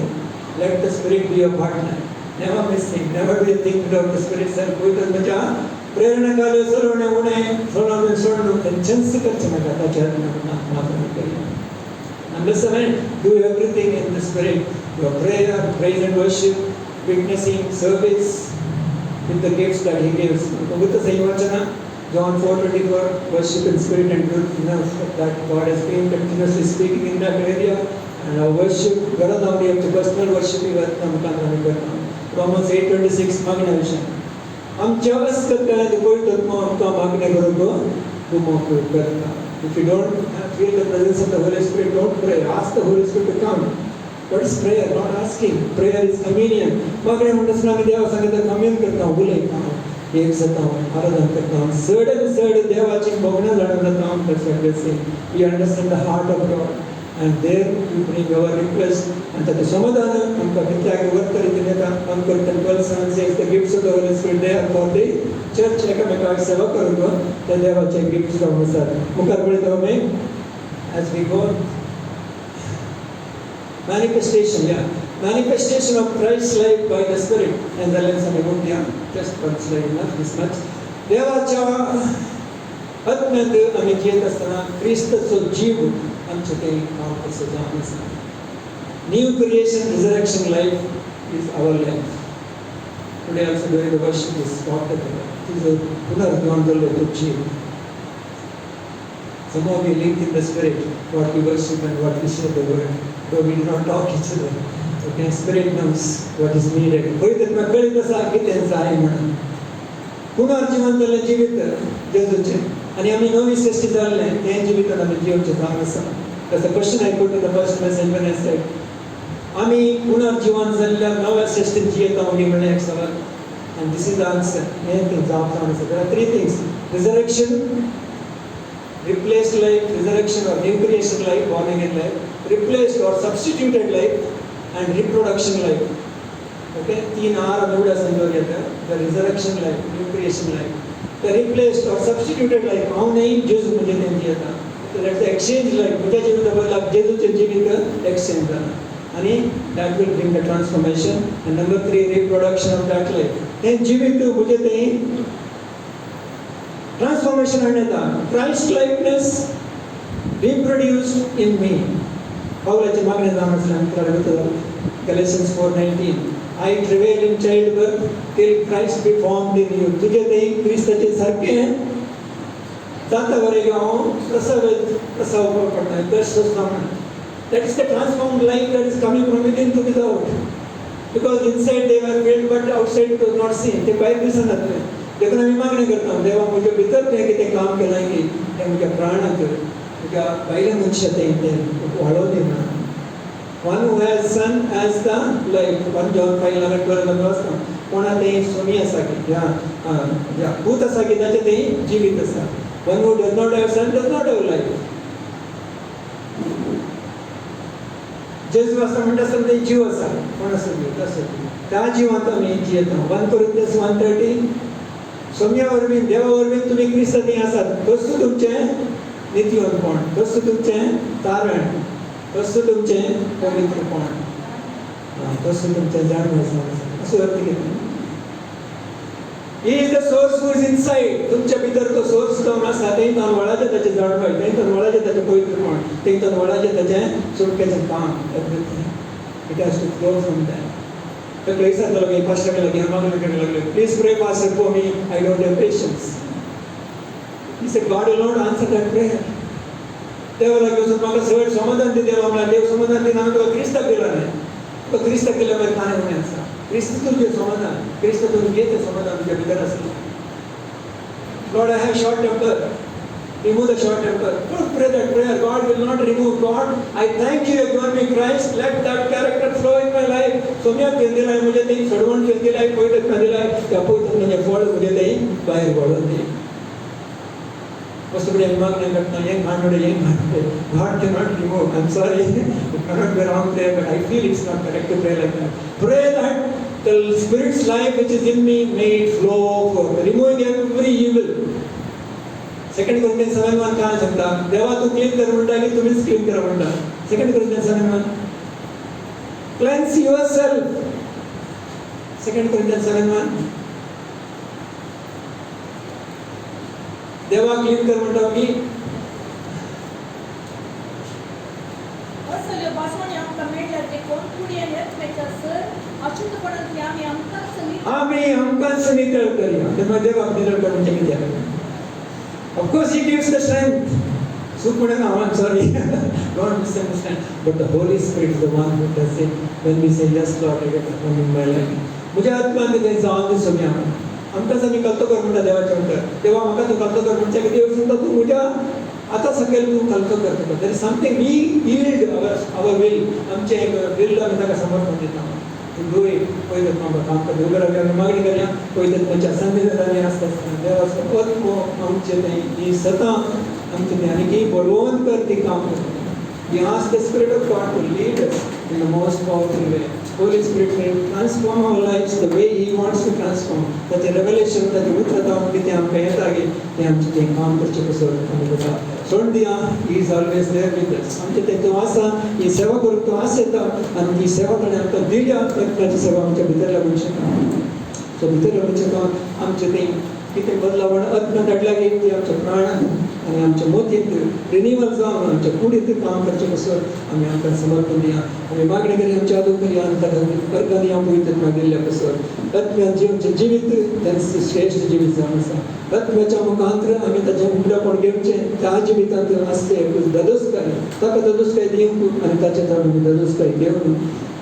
Let the Spirit be your partner. Never miss thing. Never be a thing without the Spirit. Sir पवित्र आत्मा जा प्रेरणा काले सर्वने उन्हें सोलह सोलह चंस कर चमका था चरण अपना मात्र करिए. And listen, do everything in the Spirit. Your prayer, praise and worship, witnessing, service, with the gifts that He gives. With the same vachana, John 4:24, worship in spirit and truth, enough that God has been continuously speaking in that area. And our worship, गरज out है personal worship ही बात हम करना करना. Romans 8:26 मांगना विषय. हम चौबीस करते हैं तो कोई तत्व हमका मांगने करोगे तो मौका करता. If you don't feel the presence of the Holy Spirit, don't pray. Ask the Holy Spirit to come. What is prayer? Not asking. Prayer is communion. मांगने मुझे सुनाने देवा संगीत कम्युन करता हूँ बोले एक सत्ता हूँ आराधना करता हूँ सर्ड देवाची भगवान जाने करता हूँ कर सकते हैं. We understand the heart of God and there we bring our request and that समाधान हमका विद्या के वर्क करें दिनेता हम करते हैं 12:7 says the gifts of the Holy Spirit they are for the church एक में काय सेवा करूँगा तो देवाची gifts का अनुसार मुकाबले तो में as we go manifestation of Christ's life by the Spirit and the lens of Emotia. Just one slide enough, this much. देवाच्या आत्म्यात आम्ही जीत असताना ख्रिस्ताचा जीव आमच्या काही काम कसं जाणून New creation, resurrection life is our life. Today also during the worship is talked about. It is a पुनर्जन्म तो जीव. Somehow we link in the Spirit what we worship and what we share the word. Though we do not talk each other. Okay, Spirit knows what is needed. पवित्र आत्मा कळीत असा कितेंचा आहे म्हणून. पुनर्जीवन झाले जीवित जेजूचे आणि आम्ही नवी सृष्टी झाले ते जीवित आम्ही जीवचे सांगसा. That's the question I put in the first message when I said आम्ही पुनर्जीवन झालेल्या नव्या सृष्टीत जियत आहोत म्हणणे एक सवाल. And this is the answer. हे ते जवाब सांगसा. There are three things. Resurrection, replaced life, resurrection or new creation life, born again life, replaced or substituted life, and reproduction life. Okay, तीन आर अनुभव संजोग येता. The resurrection life, new creation life, the replaced or substituted life. हम नहीं जेजू मुझे नहीं दिया था. So that's the exchange life. मुझे जीवित बदला जेजू चे जीवित exchange करना. आणि that will bring the transformation. And number 3, reproduction of that life. then जीवित मुझे नहीं transformation आने था. Christ likeness reproduced in me. Paulaचे मागणे जाणून करायला Galatians 4:19 I travail in childbirth till Christ be formed in you. तुझे ते ख्रिस्ताचे सारखे हैं जाता वरेगा हूँ प्रसव पड़ता है that is the transformed life that is coming from within to without because inside they were filled but outside it was not seen. ते बाहर दिसत नव्हते. लेकिन मी मागणी करता हूँ देवा मुझे भीतर ते कि ते काम केलांगे ते मुझे प्राणात मुझे पहले मनुष्य ते वाढव दे ना. One who has son as the life. 1 John 5:11-12 कोणाते Soni असा की या भूत असा की त्याचे ते जीवित असा. One who does not have son does not have life. जेजू असं म्हणतात तर ते जीव असा कोण असं जीव तसं त्या जीवात आम्ही जियत आहोत. 1 Corinthians 1:30 सौम्यावर मी देवावर मी तुम्ही ख्रिस्तानी आसात तसं तुमचे नीतिवंतपण तसं तुमचे तारण तसं तुमचे पवित्रपण तसं तुमचे जाणून असं अर्थ घेतलं. He is the source who is inside. तुमच्या भीतर तो सोर्स जाऊन असा ते तान वळाचे त्याचे जाणवाय ते तान वळाचे त्याचे पवित्रपण ते तान वळाचे त्याचे सुटकेचे काम everything it has to flow from that. तर क्लेशा लगे पास्टर के लगे हम लोग करने लगे please pray pastor for me I don't have patience. He said God will not answer that prayer. देवाला घेऊन म्हाका सगळें समाधान दी देवा म्हळ्यार देव समाधान दिना हांवें तुका क्रिस्ताक दिला न्ही तुका क्रिस्ताक दिल्या मागीर कांय उणें आसा क्रिस्त तुजें समाधान क्रिस्त तुजें घे तें समाधान तुज्या भितर आसलें Lord, I have short temper. Remove the short temper. Don't pray that prayer. God will not remove. God, I thank you. You have given me Christ. Let that character flow in my life. Saumya केंद्र आहे मुझे ते सडवण केंद्र आहे पवित्र केंद्र आहे त्या पवित्र म्हणजे फळ मुझे ते बाहेर पडून दे वस्तुकडे मागणे करता ये घाणोडे God cannot remove. I'm sorry. It cannot be wrong there, but I feel it's not correct to pray like that. Pray that the Spirit's life which is in me may it flow forth, removing every evil. 2 Corinthians 7:1 काय सांगता देवा तू clean कर म्हणता की तुम्हीच clean करा म्हणता 2 Corinthians 7:1 cleanse yourself 2 Corinthians 7:1 देवा क्लीन कर म्हणता की असले भाषण आमकां मेळ्ळें ते कोण कुडीन येत मेळटा सर अशुद्धपणांतली आमी आमकांच नितळ करया तेन्ना देवाक नितळ करपाचें कित्याक Of course, He gives the strength. I'm sorry. Don't misunderstand. But the Holy Spirit is the one who does it. When we say, yes, Lord, I get upon in my life. मुझे आत्मान दे जाऊन दे सोम्या. आमकां सांग कल्तो कर म्हणटा देवाच्या म्हणटा. देवा म्हाका तूं कल्तो कर म्हणटा की देव सांगता तूं म्हज्या आतां सकयल तूं कल्तो कर तुका. There is something we yield our will. आमचे will आमी ताका समर्पण दिता. To do it. पहिले काम करता. उगडावे आमी मागणी करया. पहिले तुमच्या संदेशांनी आसता देवाचो आत्मो आमचे ही सता आमचे ते आनी की बळवंत कर ती काम करता. We ask the Spirit of God to lead us in the most powerful way. Holy Spirit will transform our lives the way He wants to transform. That the revelation, that the utrata की ते आमकां येता की ते आमचे ते काम करचे कसो आमी करता. सोड दिया He is always there with us. आमचे ते तो आसा ही सेवा करूंक तो आस येता आनी ही सेवा ताणें आमकां दिल्या ताची सेवा आमच्या भितरल्या मनशाक सो भितरल्या मनशाक आमचे ते कितें बदलावण आत्मा धाडल्या की ती आमच्या प्राणांत आनी आमच्या मोतींत रिन्यूवल जावन आमच्या कुडींत काम करचें कसो आमी आमकां समर्पण दिया आमी मागणी करी आमच्या आदू करी अर्गांनी हांव पवित्र दिल्ल्या कसो आत्म्यान जेवचें जिवीत तें श्रेश्ठ जिवीत जावन आसा आत्म्याच्या मुखांतर आमी ताचें उगडापण घेवचें त्या जिवितांत आसते ददोसकाय ताका ददोसकाय दिवंक आनी ताचे थंय आमी ददोसकाय घेवन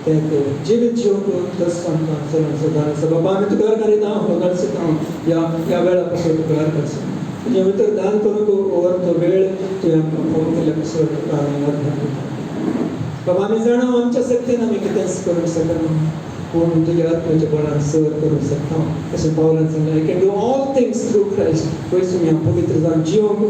तें जिवीत जिवंक तस आमकां सदां आसा बाबा आमी तुका घालिता भगवान सिद्धां ह्या वेळा पासून तुका करता तुज्या भितर दान करूंक ओवर तो वेळ तुवें आमकां फोन केल्या पासून आमी अर्घ बाबा आमी जाणा आमच्या शक्तीन आमी कितेंच करूंक शकना पूण तुज्या आत्म्याच्या बळान सर करूंक शकता अशें पावलान सांगलें I can do all things through Christ पयस तुमी पवित्र जावन जिवंक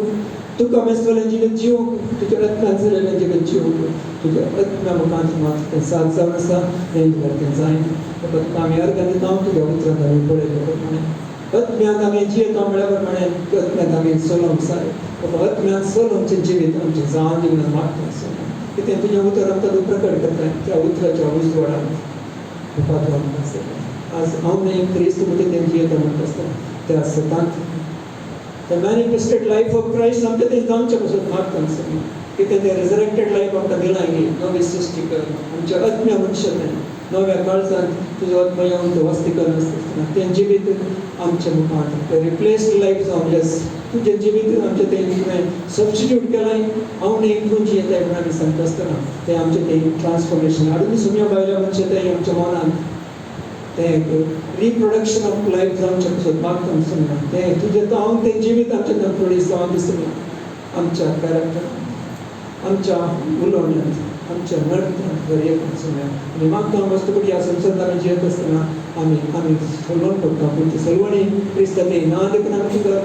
तुका मेस्तलें जिवीत जिवंक तुज्या आत्म्यान जालेलें जिवीत जिवंक तुज्या आत्म्या मुखांत मात तें साथ जावन आसा तें तें जायन बाबा तुका आमी अर्घ दिता तुज्या उतरांत आमी पळयले प्रमाणे आत्म्यांत आमी जियेता म्हळ्या प्रमाणे आत्म्यांत आमी चलोंक जाय बाबा आत्म्यांत चलोवचें जिवीत आमचें जावन जिवनांत मागता कितें तुजें उतर आमकां तूं प्रकट करता त्या उतराच्या उजवाडान बाबा तूं आमकां आज हांव न्ही क्रिस्त म्हणजे तें जियेता म्हणटा आसता त्या सतांत The manifested life of Christ आमच्या ते जावचें पासून मागता सगळें कितें तें रिजरेक्टेड लायफ आमकां दिलां गे नवी सृश्टी कर आमच्या आत्म्या मनशांत नव्या काळजांत तुजो आत्मा येवन तो वस्ती करनासतना तें जिवीत आमच्या मुखांत तें रिप्लेस्ड लायफ जावन येस तुजें जिवीत आमचें तें तुवें सबस्टिट्यूट केलां हांव न्ही तूं जियेताय म्हूण आमी सांगता आसतना तें आमचें तें ट्रान्सफॉर्मेशन हाडून सुम्या बायल्या मनशां तें आमच्या मनांत तें रिप्रोडक्शन ऑफ लायफ जावचें पासून मागता सुम्या तें तुजें तो हांव तें जिवीत आमचें थंय प्रोड्यूस जावन दिसना आमच्या कॅरेक्टरांत आमच्या उलोवण्यांत आमच्या नडत्यांत दर एक सुम्या आनी मागता वस्तुपटी ह्या संवसारांत आमी जियेत आसतना आमी सलवण करता पूण ती सलवणी क्रिस्ता तें ना देखून आमी तुका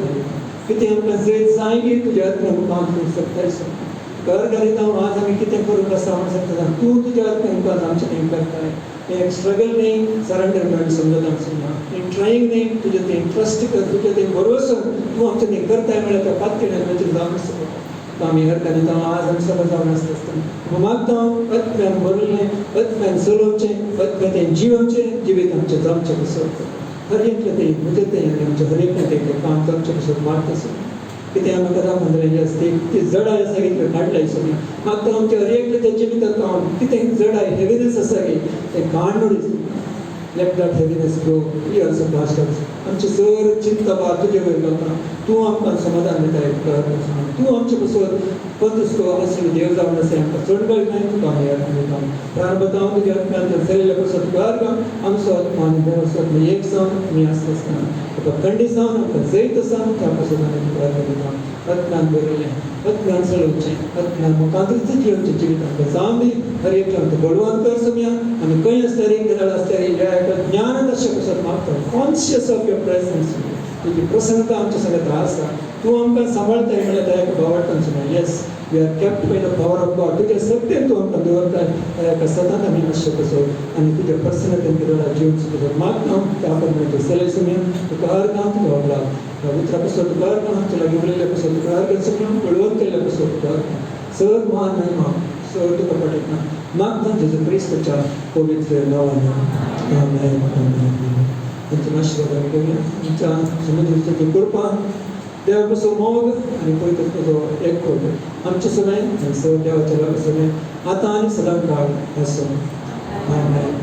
कितें आमकां जाय की तुज्या आत्म्या मुखांत तूं सकताय घर घालीत हांव आज आमी कितें करूंक आसा म्हण सांगता तूं तुज्या आत्म्या मुखांत आमचें हें करताय एक स्ट्रगल न्ही सरेंडरमेंट समजता सुद्दां एक ट्रायींग न्ही तुजें तें ट्रस्ट कर तुजें तें भरोसन तूं आमचें तें करताय म्हळ्यार त्या पातळीचेर जावन आसता आमी हर घालीत हांव आज आमी सगळें जावन आसता मागता हांव आत्म्यान भरलें आत्म्यान चलोवचें आत्म्यान तें जिवचें जिवीत आमचें जावचें कसो हर एकलें तें म्हजें तें आनी आमचें हर एकलें तें काम जावचें कसो मागता सुद्दां कितें आमी कदा म्हणलें आसता ती जडाय आसा की तुवें काडलाय सगळें मागता आमच्या हर एकलें तें जिवितांत हांव कितें जडाय हेविनेस आसा की तें काडून लेट दॅट हेविनेस गो ही ऑल्सो पास्ट आमची सर चिंता बा तुजे वयर घालता तूं आमकां समाधान दिता तूं आमचे बसोर पंतुस्को असली देव जावन आसा आमकां चड वेळ नाही तुका आमी याद दिता प्राण बतावून तुज्या आत्म्यान चलिल्ले कसो तुका आमचो आत्मा आनी देव आसा एक जावन आमी आसता आसतना तुका खंडी जावन आमकां जैत आसा त्या पासून आमी तुका दिता आत्म्यान बरयलें आत्म्यान चलोवचें आत्म्यान मुखांतूच जियोचें जिवीत आमकां जावन दी हर एक आमकां बळवान कर समया आमी खंय आसल्यार एक गजाल आसल्यार ह्या ज्ञान कशें कसो मागता कॉन्शियस ऑफ युअर प्रेझन्स तुजी प्रसन्नता आमच्या सगळ्यात आसा तूं आमकां सांबाळताय म्हणल्यार त्या एका भावार्थान सुद्दां yes we are kept by the power of God तुज्या सत्तेन तूं आमकां दवरताय त्या एका सदांच आमी मातशें कसो आनी तुज्या प्रसन्नतेन कितें जीवन सुद्दां मागता त्या प्रमाणे सलय समया तुका हर गांव तुका व्हरला उतरा कसो तुका हर गांव तुला घेवलेल्या कसो तुका हर समया बळवंत केल्ल्या कसो तुका सर मान नाही माग सर तुका पटयतना मागता जेजू क्रिस्ताच्या पवित्र नांवान आमेन आमेन आमच्या आशिर्वाद आमी घेवया आमच्या समुद्राची कृपा देवा कसो मोग आनी पवित्र कसो एक करतो आमचे सगळे आनी सर देवाच्या लागीं सगळे आतां आनी सदां काळ आसूं आमेन